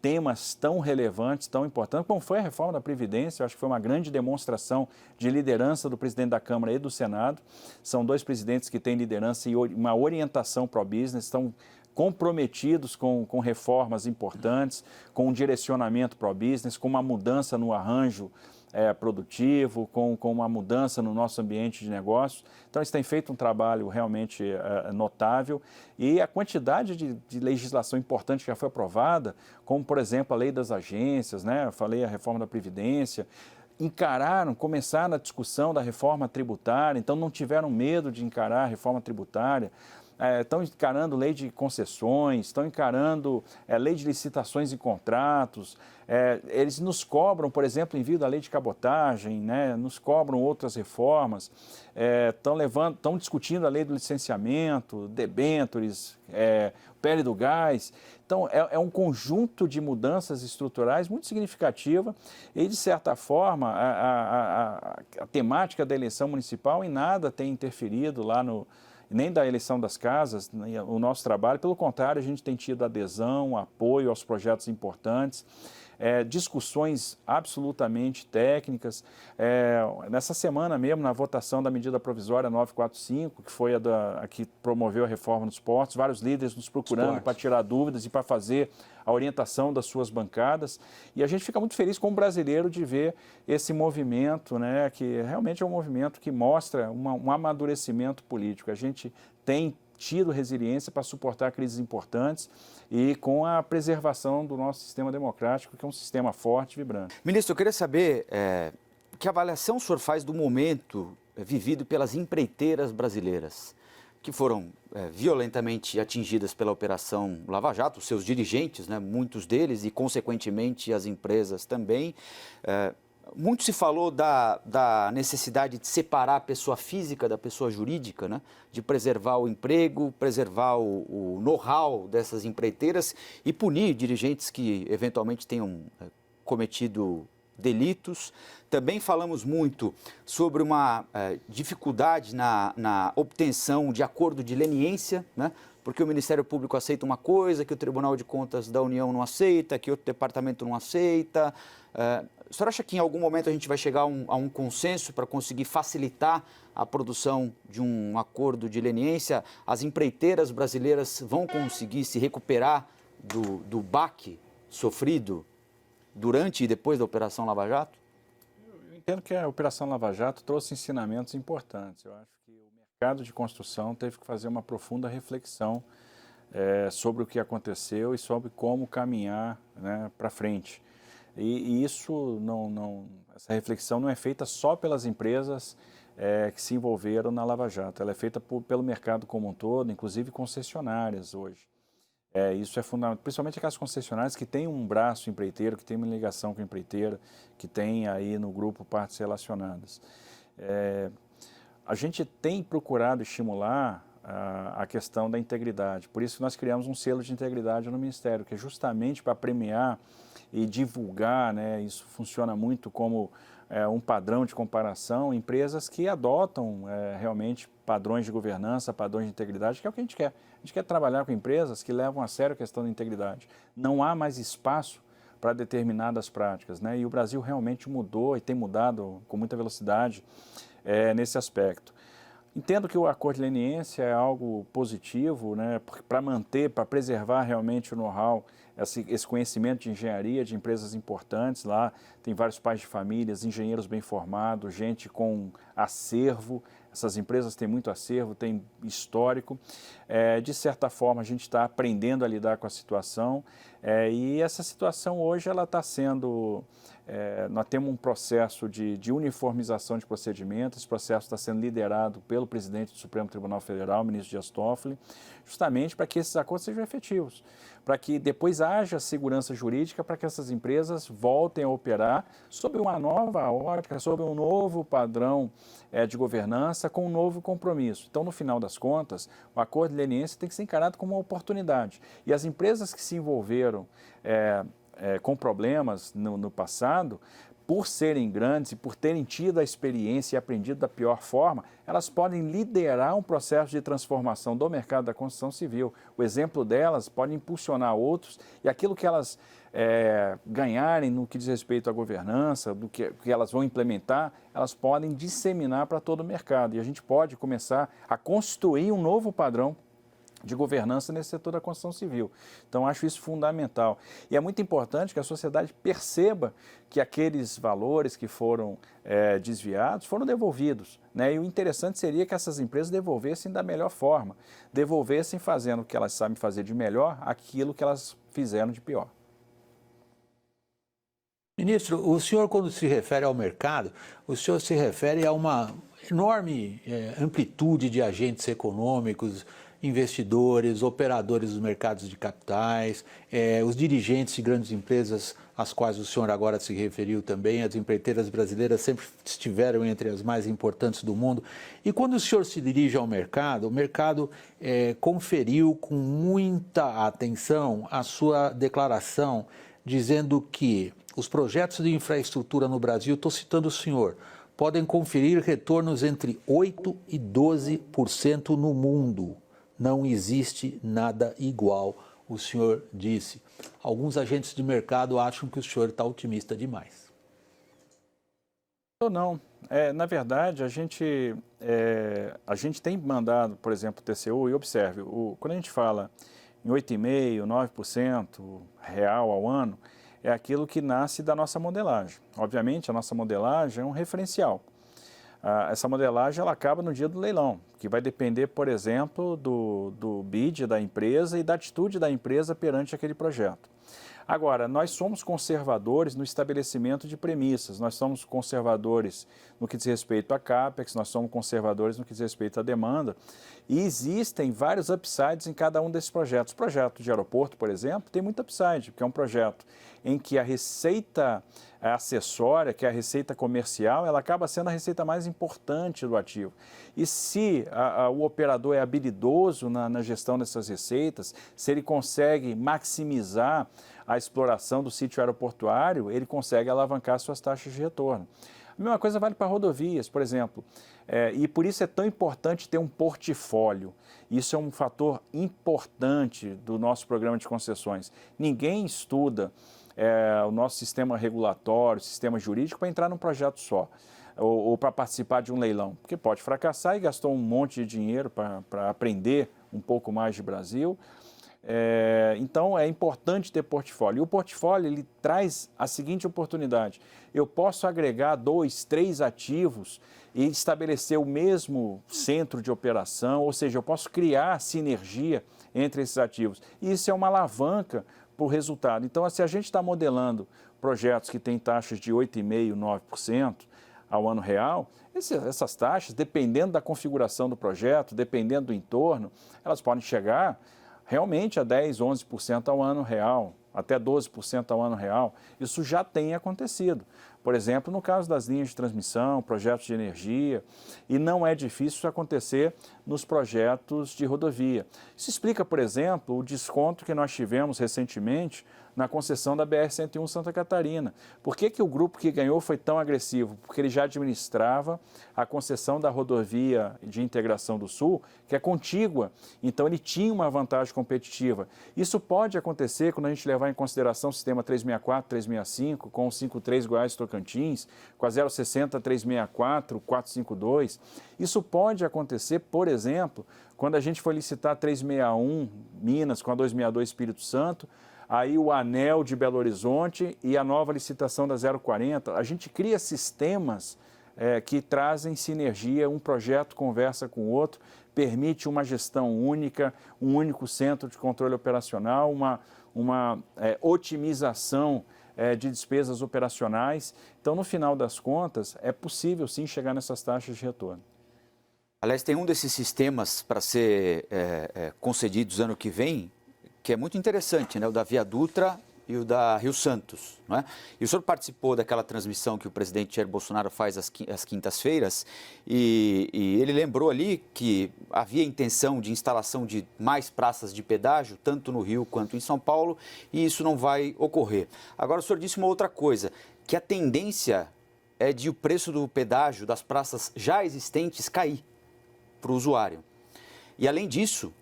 temas tão relevantes, tão importantes, como foi a reforma da Previdência. Eu acho que foi uma grande demonstração de liderança do presidente da Câmara e do Senado. São dois presidentes que têm liderança e uma orientação pro-business, estão comprometidos com reformas importantes, com um direcionamento pro-business, com uma mudança no arranjo produtivo, com uma mudança no nosso ambiente de negócios. Então, eles têm feito um trabalho realmente notável e a quantidade de legislação importante que já foi aprovada, como, por exemplo, a lei das agências, né? Eu falei a reforma da Previdência, começaram a discussão da reforma tributária, então não tiveram medo de encarar a reforma tributária. Estão encarando lei de concessões, estão encarando lei de licitações e contratos. Eles nos cobram, por exemplo, envio da lei de cabotagem, né? Nos cobram outras reformas. Estão discutindo a lei do licenciamento, debêntures, PL do gás. Então, é um conjunto de mudanças estruturais muito significativa e, de certa forma, a temática da eleição municipal em nada tem interferido lá nem da eleição das casas, o nosso trabalho. Pelo contrário, a gente tem tido adesão, apoio aos projetos importantes, discussões absolutamente técnicas. Nessa semana mesmo, na votação da medida provisória 945, que foi a que promoveu a reforma dos portos, vários líderes nos procurando para tirar dúvidas e para fazer a orientação das suas bancadas. E a gente fica muito feliz como brasileiro de ver esse movimento, né, que realmente é um movimento que mostra um amadurecimento político. A gente tem tido resiliência para suportar crises importantes e com a preservação do nosso sistema democrático, que é um sistema forte e vibrante. Ministro, eu queria saber que avaliação o senhor faz do momento vivido pelas empreiteiras brasileiras, que foram violentamente atingidas pela Operação Lava Jato, seus dirigentes, né, muitos deles, e consequentemente as empresas também. Muito se falou da necessidade de separar a pessoa física da pessoa jurídica, né? De preservar o emprego, preservar o know-how dessas empreiteiras e punir dirigentes que eventualmente tenham cometido delitos. Também falamos muito sobre uma dificuldade na obtenção de acordo de leniência, né? Porque o Ministério Público aceita uma coisa, que o Tribunal de Contas da União não aceita, que outro departamento não aceita. O senhor acha que em algum momento a gente vai chegar a um consenso para conseguir facilitar a produção de um acordo de leniência? As empreiteiras brasileiras vão conseguir se recuperar do baque sofrido durante e depois da Operação Lava Jato? Eu entendo que a Operação Lava Jato trouxe ensinamentos importantes. Eu acho que o mercado de construção teve que fazer uma profunda reflexão sobre o que aconteceu e sobre como caminhar, né, para frente. E isso essa reflexão não é feita só pelas empresas que se envolveram na Lava Jato, ela é feita pelo mercado como um todo, inclusive concessionárias hoje. Isso é fundamental, principalmente aquelas concessionárias que têm um braço empreiteiro, que têm uma ligação com a empreiteira, que tem aí no grupo partes relacionadas. A gente tem procurado estimular a questão da integridade, por isso nós criamos um selo de integridade no Ministério, que é justamente para premiar e divulgar, né? Isso funciona muito como um padrão de comparação, empresas que adotam realmente padrões de governança, padrões de integridade, que é o que a gente quer. A gente quer trabalhar com empresas que levam a sério a questão da integridade. Não há mais espaço para determinadas práticas, né? E o Brasil realmente mudou e tem mudado com muita velocidade nesse aspecto. Entendo que o acordo de leniência é algo positivo, né, para manter, para preservar realmente o know-how, esse conhecimento de engenharia de empresas importantes. Lá tem vários pais de famílias, engenheiros bem formados, gente com acervo. Essas empresas têm muito acervo, têm histórico. De certa forma, a gente está aprendendo a lidar com a situação, e essa situação hoje ela está sendo... nós temos um processo de uniformização de procedimentos. Esse processo está sendo liderado pelo presidente do Supremo Tribunal Federal, ministro Dias Toffoli, justamente para que esses acordos sejam efetivos, para que depois haja segurança jurídica para que essas empresas voltem a operar sob uma nova ótica, sob um novo padrão de governança, com um novo compromisso. Então, no final das contas, o acordo de leniência tem que ser encarado como uma oportunidade. E as empresas que se envolveram com problemas no passado, por serem grandes e por terem tido a experiência e aprendido da pior forma, elas podem liderar um processo de transformação do mercado da construção civil. O exemplo delas pode impulsionar outros, e aquilo que elas ganharem no que diz respeito à governança, do que elas vão implementar, elas podem disseminar para todo o mercado. E a gente pode começar a construir um novo padrão de governança nesse setor da construção civil. Então, acho isso fundamental. E é muito importante que a sociedade perceba que aqueles valores que foram desviados foram devolvidos, né? E o interessante seria que essas empresas devolvessem da melhor forma, devolvessem fazendo o que elas sabem fazer de melhor, aquilo que elas fizeram de pior. Ministro, o senhor, quando se refere ao mercado, o senhor se refere a uma enorme amplitude de agentes econômicos, investidores, operadores dos mercados de capitais, os dirigentes de grandes empresas, às quais o senhor agora se referiu também. As empreiteiras brasileiras sempre estiveram entre as mais importantes do mundo. E quando o senhor se dirige ao mercado, o mercado conferiu com muita atenção a sua declaração, dizendo que os projetos de infraestrutura no Brasil, estou citando o senhor, podem conferir retornos entre 8% e 12% no mundo. Não existe nada igual, o senhor disse. Alguns agentes de mercado acham que o senhor está otimista demais. Ou não. Na verdade, a gente tem mandado, por exemplo, o TCU, e observe, quando a gente fala em 8,5%, 9% real ao ano, é aquilo que nasce da nossa modelagem. Obviamente, a nossa modelagem é um referencial. Essa modelagem ela acaba no dia do leilão, que vai depender, por exemplo, do bid da empresa e da atitude da empresa perante aquele projeto. Agora, nós somos conservadores no estabelecimento de premissas, nós somos conservadores no que diz respeito a CAPEX, nós somos conservadores no que diz respeito à demanda, e existem vários upsides em cada um desses projetos. O projeto de aeroporto, por exemplo, tem muito upside, porque é um projeto em que a receita acessória, que é a receita comercial, ela acaba sendo a receita mais importante do ativo. E se o operador é habilidoso na gestão dessas receitas, se ele consegue maximizar a exploração do sítio aeroportuário, ele consegue alavancar suas taxas de retorno. A mesma coisa vale para rodovias, por exemplo, e por isso é tão importante ter um portfólio. Isso é um fator importante do nosso programa de concessões. Ninguém estuda o nosso sistema regulatório, sistema jurídico para entrar num projeto só, ou para participar de um leilão, porque pode fracassar e gastou um monte de dinheiro para aprender um pouco mais de Brasil. Então, é importante ter portfólio. E o portfólio ele traz a seguinte oportunidade: eu posso agregar 2, 3 ativos e estabelecer o mesmo centro de operação, ou seja, eu posso criar sinergia entre esses ativos. E isso é uma alavanca para o resultado. Então, se a gente está modelando projetos que têm taxas de 8,5%, 9% ao ano real, essas taxas, dependendo da configuração do projeto, dependendo do entorno, elas podem chegar realmente a 10%, 11% ao ano real, até 12% ao ano real. Isso já tem acontecido. Por exemplo, no caso das linhas de transmissão, projetos de energia, e não é difícil isso acontecer nos projetos de rodovia. Isso explica, por exemplo, o desconto que nós tivemos recentemente na concessão da BR-101 Santa Catarina. Por que o grupo que ganhou foi tão agressivo? Porque ele já administrava a concessão da rodovia de integração do Sul, que é contígua, então ele tinha uma vantagem competitiva. Isso pode acontecer quando a gente levar em consideração o sistema 364, 365, com o 53 Goiás Tocantins, com a 060, 364, 452. Isso pode acontecer, por exemplo, quando a gente for licitar a 361 Minas com a 262 Espírito Santo, aí o anel de Belo Horizonte e a nova licitação da 040. A gente cria sistemas que trazem sinergia, um projeto conversa com o outro, permite uma gestão única, um único centro de controle operacional, uma otimização de despesas operacionais. Então, no final das contas, é possível sim chegar nessas taxas de retorno. Aliás, tem um desses sistemas para ser concedidos ano que vem, que é muito interessante, né? O da Via Dutra e o da Rio Santos, não é? E o senhor participou daquela transmissão que o presidente Jair Bolsonaro faz às quintas-feiras e ele lembrou ali que havia intenção de instalação de mais praças de pedágio, tanto no Rio quanto em São Paulo, e isso não vai ocorrer. Agora, o senhor disse uma outra coisa, que a tendência é de o preço do pedágio das praças já existentes cair para o usuário. E, além disso,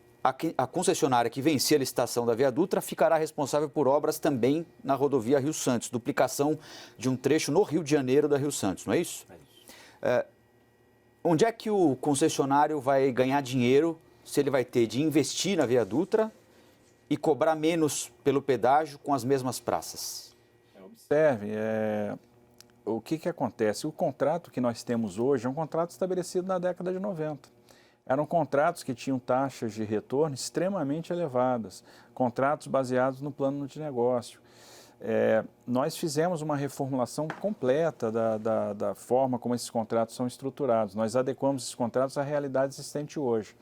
a concessionária que vencer a licitação da Via Dutra ficará responsável por obras também na rodovia Rio Santos, duplicação de um trecho no Rio de Janeiro da Rio Santos, não é isso? É isso. Onde é que o concessionário vai ganhar dinheiro se ele vai ter de investir na Via Dutra e cobrar menos pelo pedágio com as mesmas praças? Observe, o que acontece? O contrato que nós temos hoje é um contrato estabelecido na década de 90. Eram contratos que tinham taxas de retorno extremamente elevadas, contratos baseados no plano de negócio. Nós fizemos uma reformulação completa da forma como esses contratos são estruturados. Nós adequamos esses contratos à realidade existente hoje.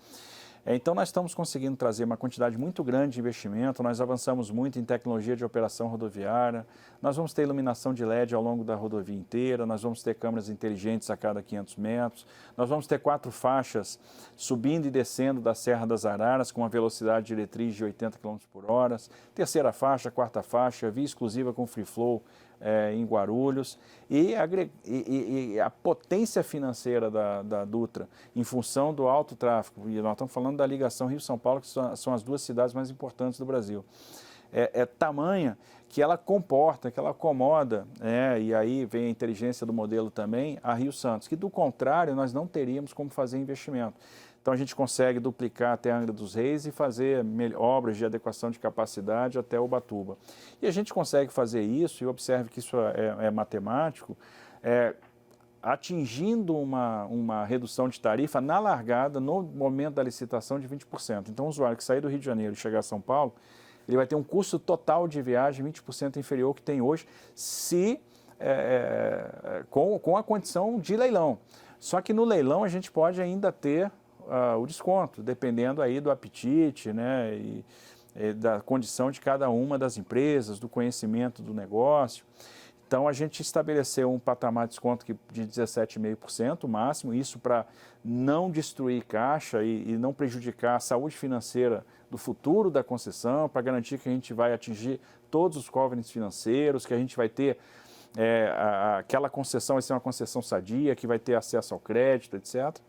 Então, nós estamos conseguindo trazer uma quantidade muito grande de investimento, nós avançamos muito em tecnologia de operação rodoviária, nós vamos ter iluminação de LED ao longo da rodovia inteira, nós vamos ter câmeras inteligentes a cada 500 metros, nós vamos ter 4 faixas subindo e descendo da Serra das Araras com uma velocidade diretriz de 80 km por hora, terceira faixa, quarta faixa, via exclusiva com free flow, em Guarulhos, e a potência financeira da Dutra, em função do alto tráfego, e nós estamos falando da ligação Rio-São Paulo, que são as 2 cidades mais importantes do Brasil, tamanha que ela comporta, que ela acomoda, e aí vem a inteligência do modelo também, a Rio Santos, que do contrário nós não teríamos como fazer investimento. Então, a gente consegue duplicar até a Angra dos Reis e fazer obras de adequação de capacidade até Ubatuba. E a gente consegue fazer isso, e observe que isso é matemático, atingindo uma redução de tarifa na largada, no momento da licitação, de 20%. Então, o usuário que sair do Rio de Janeiro e chegar a São Paulo, ele vai ter um custo total de viagem 20% inferior ao que tem hoje, com a condição de leilão. Só que no leilão a gente pode ainda ter o desconto, dependendo aí do apetite, né, e da condição de cada uma das empresas, do conhecimento do negócio. Então, a gente estabeleceu um patamar de desconto de 17,5%, o máximo, isso para não destruir caixa e não prejudicar a saúde financeira do futuro da concessão, para garantir que a gente vai atingir todos os covenants financeiros, que a gente vai ter aquela concessão vai ser uma concessão sadia, que vai ter acesso ao crédito, etc.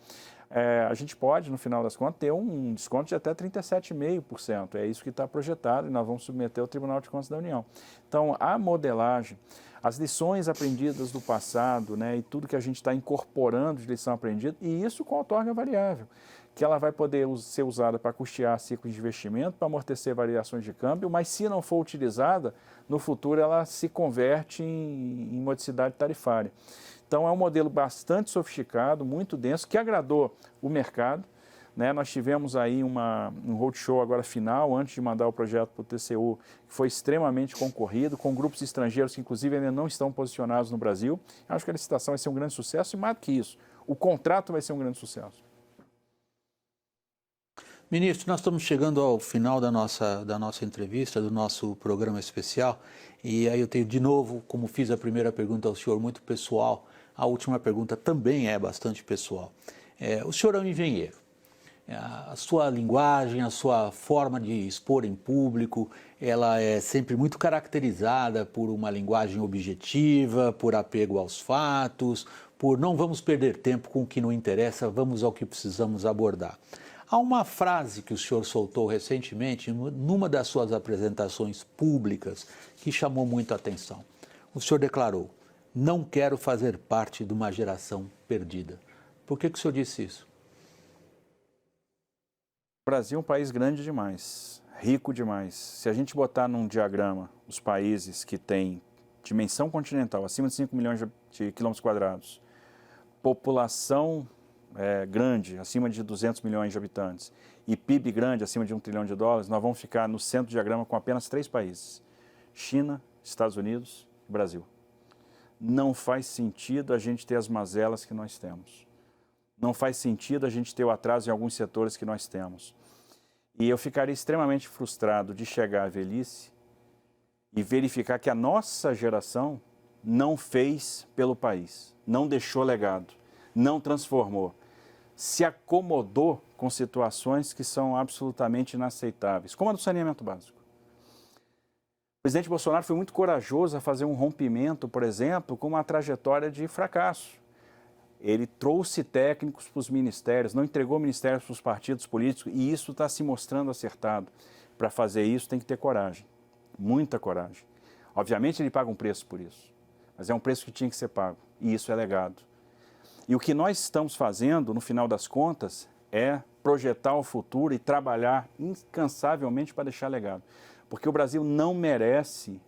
A gente pode, no final das contas, ter um desconto de até 37,5%. É isso que está projetado e nós vamos submeter ao Tribunal de Contas da União. Então, a modelagem, as lições aprendidas do passado, né, e tudo que a gente está incorporando de lição aprendida, e isso com outorga variável, que ela vai poder ser usada para custear ciclos de investimento, para amortecer variações de câmbio, mas se não for utilizada, no futuro ela se converte em modicidade tarifária. Então, é um modelo bastante sofisticado, muito denso, que agradou o mercado, né? Nós tivemos aí um roadshow agora final, antes de mandar o projeto para o TCU, que foi extremamente concorrido, com grupos estrangeiros que, inclusive, ainda não estão posicionados no Brasil. Acho que a licitação vai ser um grande sucesso e, mais do que isso, o contrato vai ser um grande sucesso. Ministro, nós estamos chegando ao final da nossa entrevista, do nosso programa especial, e aí eu tenho de novo, como fiz a primeira pergunta ao senhor, muito pessoal, a última pergunta também é bastante pessoal. O senhor é um engenheiro, a sua linguagem, a sua forma de expor em público, ela é sempre muito caracterizada por uma linguagem objetiva, por apego aos fatos, por não vamos perder tempo com o que não interessa, vamos ao que precisamos abordar. Há uma frase que o senhor soltou recentemente, numa das suas apresentações públicas, que chamou muito a atenção. O senhor declarou: não quero fazer parte de uma geração perdida. Por que o senhor disse isso? O Brasil é um país grande demais, rico demais. Se a gente botar num diagrama os países que têm dimensão continental, acima de 5 milhões de quilômetros quadrados, população grande, acima de 200 milhões de habitantes, e PIB grande, acima de $1 trilhão, nós vamos ficar no centro do diagrama com apenas 3 países: China, Estados Unidos e Brasil. Não faz sentido a gente ter as mazelas que nós temos. Não faz sentido a gente ter o atraso em alguns setores que nós temos. E eu ficaria extremamente frustrado de chegar à velhice e verificar que a nossa geração não fez pelo país, não deixou legado, não transformou, se acomodou com situações que são absolutamente inaceitáveis, como a do saneamento básico. O presidente Bolsonaro foi muito corajoso a fazer um rompimento, por exemplo, com uma trajetória de fracasso. Ele trouxe técnicos para os ministérios, não entregou ministérios para os partidos políticos, e isso está se mostrando acertado. Para fazer isso tem que ter coragem, muita coragem. Obviamente ele paga um preço por isso, mas é um preço que tinha que ser pago, e isso é legado. E o que nós estamos fazendo, no final das contas, é projetar o futuro e trabalhar incansavelmente para deixar legado. Porque o Brasil não merece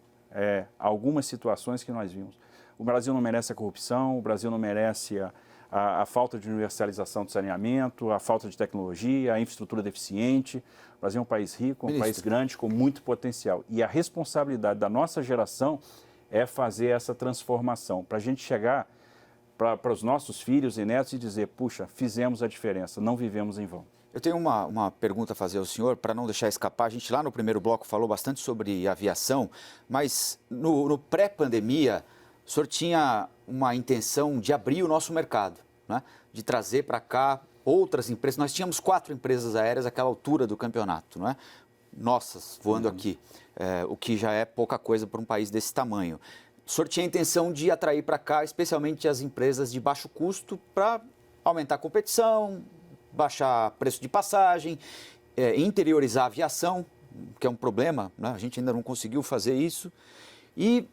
algumas situações que nós vimos. O Brasil não merece a corrupção, o Brasil não merece a falta de universalização do saneamento, a falta de tecnologia, a infraestrutura deficiente. O Brasil é um país rico, um país grande, com muito potencial. E a responsabilidade da nossa geração é fazer essa transformação, para a gente chegar para os nossos filhos e netos e dizer: puxa, fizemos a diferença, não vivemos em vão. Eu tenho uma pergunta a fazer ao senhor, para não deixar escapar. A gente lá no primeiro bloco falou bastante sobre aviação, mas no pré-pandemia, o senhor tinha uma intenção de abrir o nosso mercado, né? De trazer para cá outras empresas. Nós tínhamos 4 empresas aéreas àquela altura do campeonato, não é? Nossas, voando aqui, o que já é pouca coisa para um país desse tamanho. O senhor tinha a intenção de atrair para cá, especialmente as empresas de baixo custo, para aumentar a competição, baixar preço de passagem, interiorizar a aviação, que é um problema, né? A gente ainda não conseguiu fazer isso. E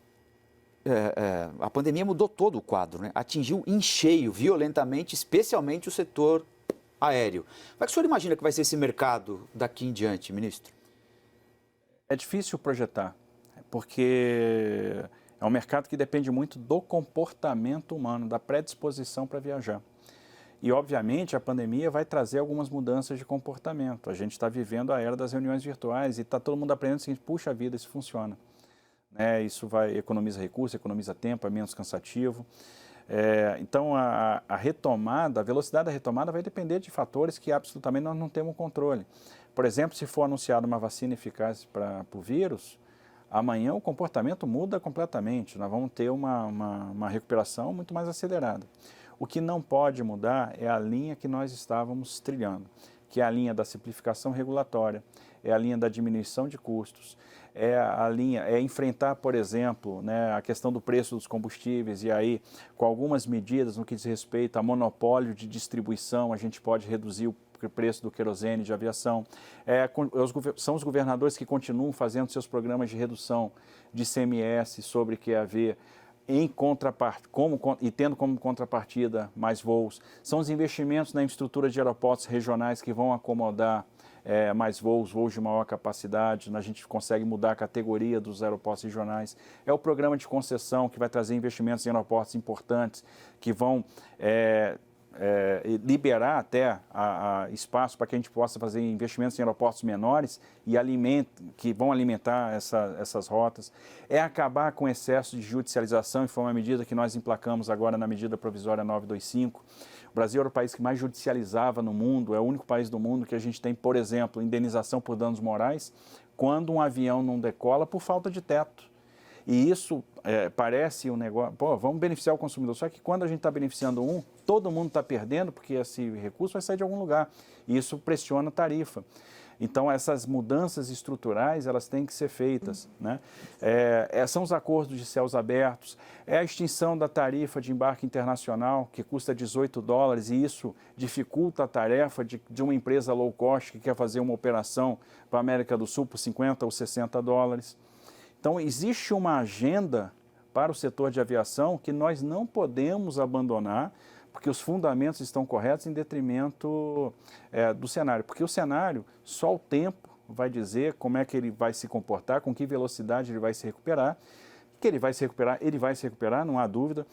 a pandemia mudou todo o quadro, né? Atingiu em cheio, violentamente, especialmente o setor aéreo. Como é que o senhor imagina que vai ser esse mercado daqui em diante, ministro? É difícil projetar, porque é um mercado que depende muito do comportamento humano, da predisposição para viajar. E, obviamente, a pandemia vai trazer algumas mudanças de comportamento. A gente está vivendo a era das reuniões virtuais e está todo mundo aprendendo o seguinte: puxa vida, isso funciona. Isso economiza recursos, economiza tempo, é menos cansativo. Então, a retomada, a velocidade da retomada vai depender de fatores que absolutamente nós não temos controle. Por exemplo, se for anunciada uma vacina eficaz para o vírus, amanhã o comportamento muda completamente. Nós vamos ter uma recuperação muito mais acelerada. O que não pode mudar é a linha que nós estávamos trilhando, que é a linha da simplificação regulatória, é a linha da diminuição de custos, é enfrentar, por exemplo, a questão do preço dos combustíveis, e aí, com algumas medidas no que diz respeito a monopólio de distribuição, a gente pode reduzir o preço do querosene de aviação. São os governadores que continuam fazendo seus programas de redução de ICMS sobre QAV, e tendo como contrapartida mais voos. São os investimentos na infraestrutura de aeroportos regionais que vão acomodar mais voos de maior capacidade. A gente consegue mudar a categoria dos aeroportos regionais. É o programa de concessão que vai trazer investimentos em aeroportos importantes, que vão liberar até espaço para que a gente possa fazer investimentos em aeroportos menores e que vão alimentar essas rotas. É acabar com o excesso de judicialização, e foi uma medida que nós emplacamos agora na medida provisória 925. O Brasil era o país que mais judicializava no mundo, é o único país do mundo que a gente tem, por exemplo, indenização por danos morais quando um avião não decola por falta de teto. E isso parece um negócio, vamos beneficiar o consumidor, só que quando a gente está beneficiando todo mundo está perdendo, porque esse recurso vai sair de algum lugar, e isso pressiona a tarifa. Então, essas mudanças estruturais, elas têm que ser feitas, né? São os acordos de céus abertos, é a extinção da tarifa de embarque internacional, que custa $18, e isso dificulta a tarefa de uma empresa low cost que quer fazer uma operação para a América do Sul por $50 ou $60. Então, existe uma agenda para o setor de aviação que nós não podemos abandonar, porque os fundamentos estão corretos em detrimento do cenário. Porque o cenário, só o tempo vai dizer como é que ele vai se comportar, com que velocidade ele vai se recuperar. Que ele vai se recuperar, não há dúvida.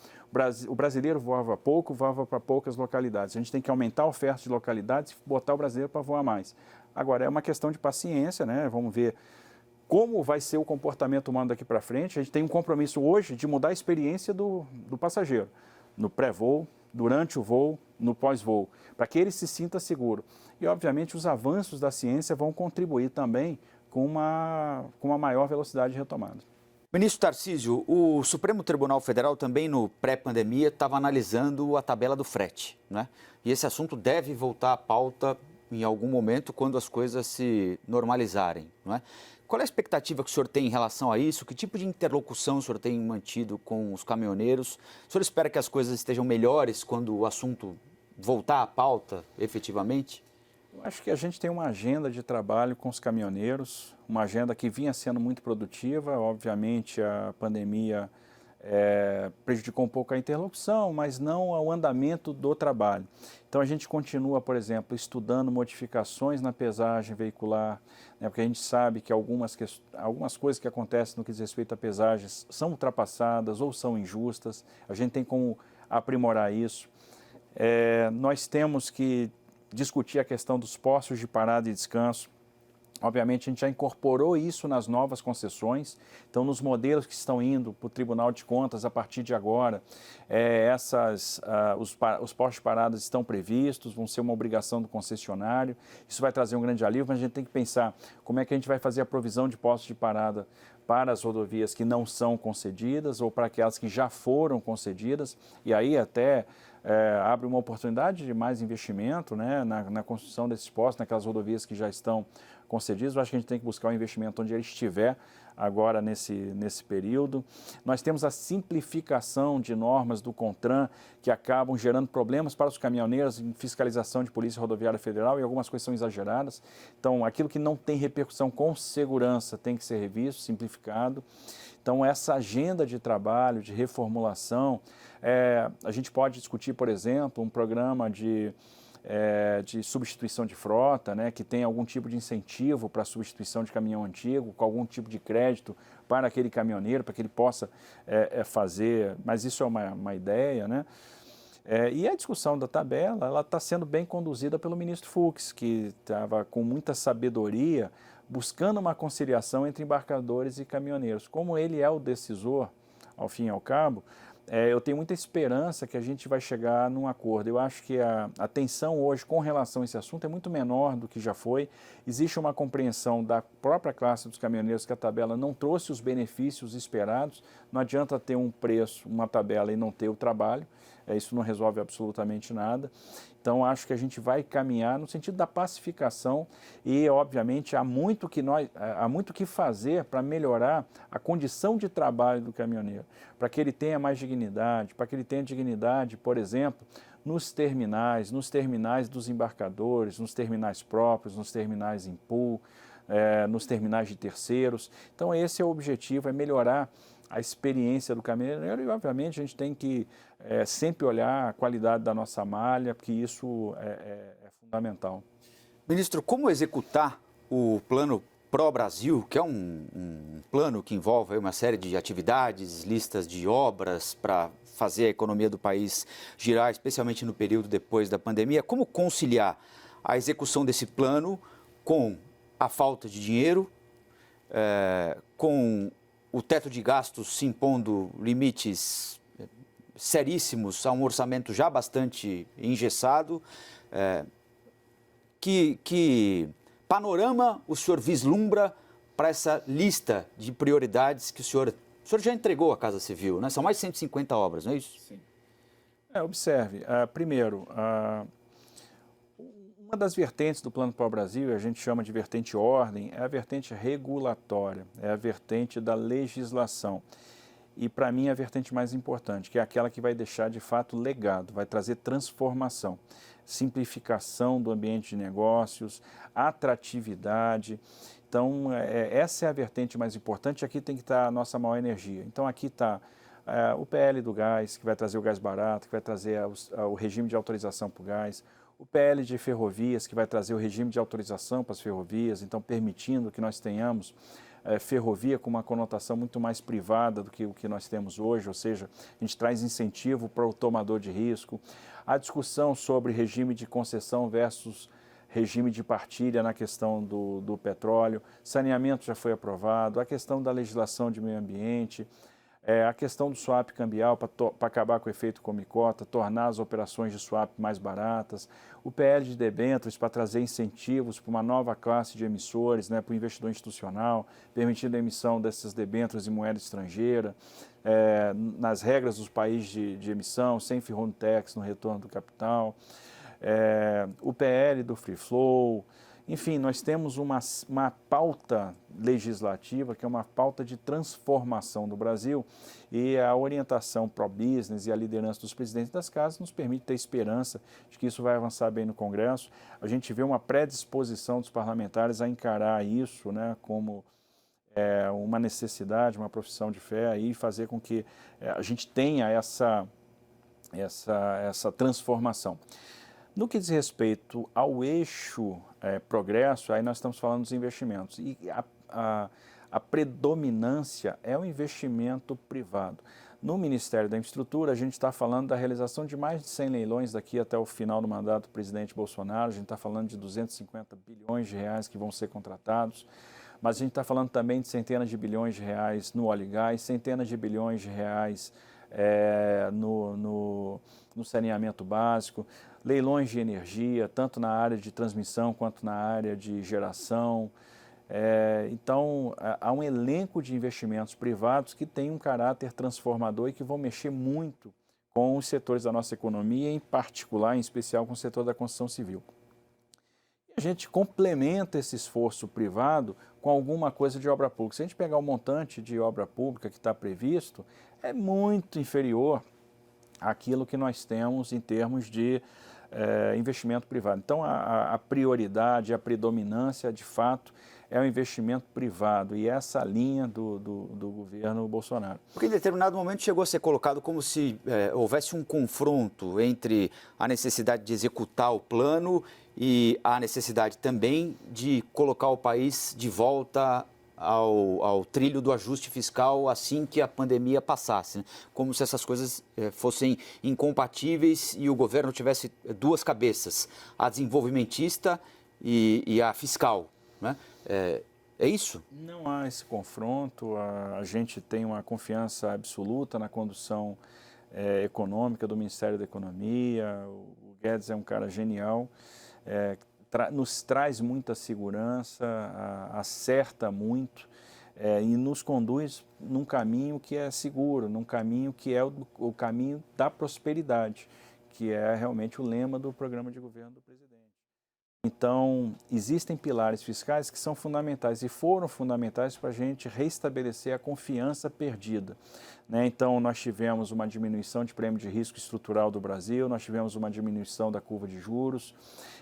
O brasileiro voava pouco, voava para poucas localidades. A gente tem que aumentar a oferta de localidades e botar o brasileiro para voar mais. Agora, é uma questão de paciência, né? Vamos ver como vai ser o comportamento humano daqui para frente. A gente tem um compromisso hoje de mudar a experiência do passageiro, no pré-voo, durante o voo, no pós-voo, para que ele se sinta seguro. E, obviamente, os avanços da ciência vão contribuir também com uma maior velocidade de retomada. Ministro Tarcísio, o Supremo Tribunal Federal também no pré-pandemia estava analisando a tabela do frete, né? E esse assunto deve voltar à pauta em algum momento quando as coisas se normalizarem, não é? Qual é a expectativa que o senhor tem em relação a isso? Que tipo de interlocução o senhor tem mantido com os caminhoneiros? O senhor espera que as coisas estejam melhores quando o assunto voltar à pauta efetivamente? Eu acho que a gente tem uma agenda de trabalho com os caminhoneiros, uma agenda que vinha sendo muito produtiva. Obviamente, a pandemia prejudicou um pouco a interlocução, mas não o andamento do trabalho. Então, a gente continua, por exemplo, estudando modificações na pesagem veicular, né, porque a gente sabe que algumas coisas que acontecem no que diz respeito a pesagens são ultrapassadas ou são injustas. A gente tem como aprimorar isso. Nós temos que discutir a questão dos postos de parada e descanso. Obviamente, a gente já incorporou isso nas novas concessões. Então, nos modelos que estão indo para o Tribunal de Contas a partir de agora, os postos de parada estão previstos, vão ser uma obrigação do concessionário. Isso vai trazer um grande alívio, mas a gente tem que pensar como é que a gente vai fazer a provisão de postos de parada para as rodovias que não são concedidas ou para aquelas que já foram concedidas. E aí até abre uma oportunidade de mais investimento, né, na construção desses postos, naquelas rodovias que já estão concedidas. Eu acho que a gente tem que buscar o investimento onde ele estiver agora nesse período. Nós temos a simplificação de normas do CONTRAN que acabam gerando problemas para os caminhoneiros em fiscalização de Polícia Rodoviária Federal e algumas coisas são exageradas. Então, aquilo que não tem repercussão com segurança tem que ser revisto, simplificado. Então, essa agenda de trabalho, de reformulação, a gente pode discutir, por exemplo, um programa de substituição de frota, né, que tem algum tipo de incentivo para a substituição de caminhão antigo, com algum tipo de crédito para aquele caminhoneiro, para que ele possa fazer, mas isso é uma ideia, né? E a discussão da tabela, ela está sendo bem conduzida pelo ministro Fux, que estava com muita sabedoria buscando uma conciliação entre embarcadores e caminhoneiros. Como ele é o decisor, ao fim e ao cabo, eu tenho muita esperança que a gente vai chegar num acordo. Eu acho que a tensão hoje com relação a esse assunto é muito menor do que já foi. Existe uma compreensão da própria classe dos caminhoneiros que a tabela não trouxe os benefícios esperados. Não adianta ter um preço, uma tabela e não ter o trabalho. Isso não resolve absolutamente nada. Então, acho que a gente vai caminhar no sentido da pacificação e, obviamente, há muito que fazer para melhorar a condição de trabalho do caminhoneiro, para que ele tenha mais dignidade, para que ele tenha dignidade, por exemplo, nos terminais dos embarcadores, nos terminais próprios, nos terminais em pool, nos terminais de terceiros. Então, esse é o objetivo, é melhorar a experiência do caminhoneiro e, obviamente, a gente tem que sempre olhar a qualidade da nossa malha, porque isso é fundamental. Ministro, como executar o plano Pró-Brasil, que é um plano que envolve uma série de atividades, listas de obras para fazer a economia do país girar, especialmente no período depois da pandemia, como conciliar a execução desse plano com a falta de dinheiro, com o teto de gastos se impondo limites seríssimos a um orçamento já bastante engessado. Que panorama o senhor vislumbra para essa lista de prioridades que o senhor já entregou à Casa Civil, né? São mais de 150 obras, não é isso? Sim. Observe, primeiro, uma das vertentes do Plano Pró-Brasil, a gente chama de vertente ordem, é a vertente regulatória, é a vertente da legislação. E, para mim, a vertente mais importante, que é aquela que vai deixar, de fato, legado, vai trazer transformação, simplificação do ambiente de negócios, atratividade. Então, essa é a vertente mais importante, aqui tem que estar a nossa maior energia. Então, aqui está o PL do gás, que vai trazer o gás barato, que vai trazer o regime de autorização para o gás, o PL de ferrovias, que vai trazer o regime de autorização para as ferrovias, então permitindo que nós tenhamos ferrovia com uma conotação muito mais privada do que o que nós temos hoje, ou seja, a gente traz incentivo para o tomador de risco. A discussão sobre regime de concessão versus regime de partilha na questão do petróleo, saneamento já foi aprovado, a questão da legislação de meio ambiente, a questão do swap cambial para acabar com o efeito come-cota, tornar as operações de swap mais baratas, o PL de debêntures para trazer incentivos para uma nova classe de emissores, né, para o investidor institucional, permitindo a emissão dessas debêntures em moeda estrangeira, nas regras dos países de emissão, sem fee-home tax no retorno do capital, o PL do free flow. Enfim, nós temos uma pauta legislativa que é uma pauta de transformação do Brasil e a orientação pro-business e a liderança dos presidentes das casas nos permite ter esperança de que isso vai avançar bem no Congresso. A gente vê uma predisposição dos parlamentares a encarar isso, né, como uma necessidade, uma profissão de fé e fazer com que a gente tenha essa transformação. No que diz respeito ao eixo progresso, aí nós estamos falando dos investimentos. E a predominância é o investimento privado. No Ministério da Infraestrutura, a gente está falando da realização de mais de 100 leilões daqui até o final do mandato do presidente Bolsonaro. A gente está falando de 250 bilhões de reais que vão ser contratados. Mas a gente está falando também de centenas de bilhões de reais no óleo e gás, centenas de bilhões de reais no saneamento básico, leilões de energia, tanto na área de transmissão quanto na área de geração. Então, há um elenco de investimentos privados que tem um caráter transformador e que vão mexer muito com os setores da nossa economia, em particular, em especial, com o setor da construção civil. A gente complementa esse esforço privado com alguma coisa de obra pública. Se a gente pegar o montante de obra pública que está previsto, é muito inferior àquilo que nós temos em termos de investimento privado. Então, a prioridade, a predominância, de fato, é o investimento privado e essa linha do governo Bolsonaro. Porque em determinado momento chegou a ser colocado como se houvesse um confronto entre a necessidade de executar o plano e a necessidade também de colocar o país de volta ao trilho do ajuste fiscal assim que a pandemia passasse, né? Como se essas coisas fossem incompatíveis e o governo tivesse duas cabeças, a desenvolvimentista e a fiscal, né? É isso? Não há esse confronto, a gente tem uma confiança absoluta na condução econômica do Ministério da Economia, o Guedes é um cara genial, nos traz muita segurança, acerta muito e nos conduz num caminho que é seguro, num caminho que é o caminho da prosperidade, que é realmente o lema do programa de governo do presidente. Então, existem pilares fiscais que são fundamentais e foram fundamentais para a gente restabelecer a confiança perdida, né? Então, nós tivemos uma diminuição de prêmio de risco estrutural do Brasil, nós tivemos uma diminuição da curva de juros.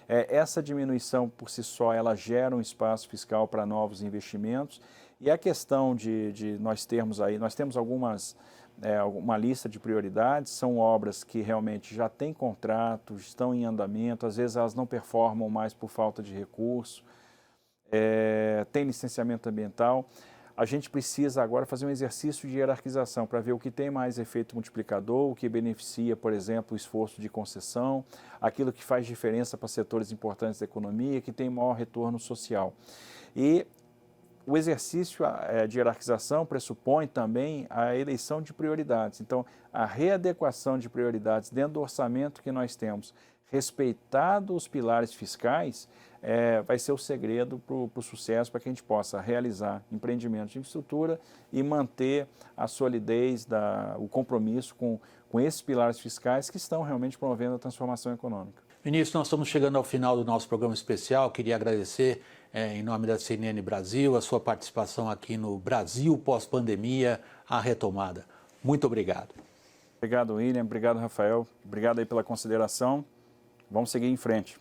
Essa diminuição, por si só, ela gera um espaço fiscal para novos investimentos. E a questão de nós temos uma lista de prioridades, são obras que realmente já têm contrato, estão em andamento, às vezes elas não performam mais por falta de recurso, tem licenciamento ambiental. A gente precisa agora fazer um exercício de hierarquização para ver o que tem mais efeito multiplicador, o que beneficia, por exemplo, o esforço de concessão, aquilo que faz diferença para setores importantes da economia, que tem maior retorno social. E o exercício de hierarquização pressupõe também a eleição de prioridades. Então, a readequação de prioridades dentro do orçamento que nós temos, respeitado os pilares fiscais, vai ser o segredo para o sucesso, para que a gente possa realizar empreendimentos de infraestrutura e manter a solidez, o compromisso com esses pilares fiscais que estão realmente promovendo a transformação econômica. Ministro, nós estamos chegando ao final do nosso programa especial. Queria agradecer, em nome da CNN Brasil, a sua participação aqui no Brasil pós-pandemia, a retomada. Muito obrigado. Obrigado, William. Obrigado, Rafael. Obrigado aí pela consideração. Vamos seguir em frente.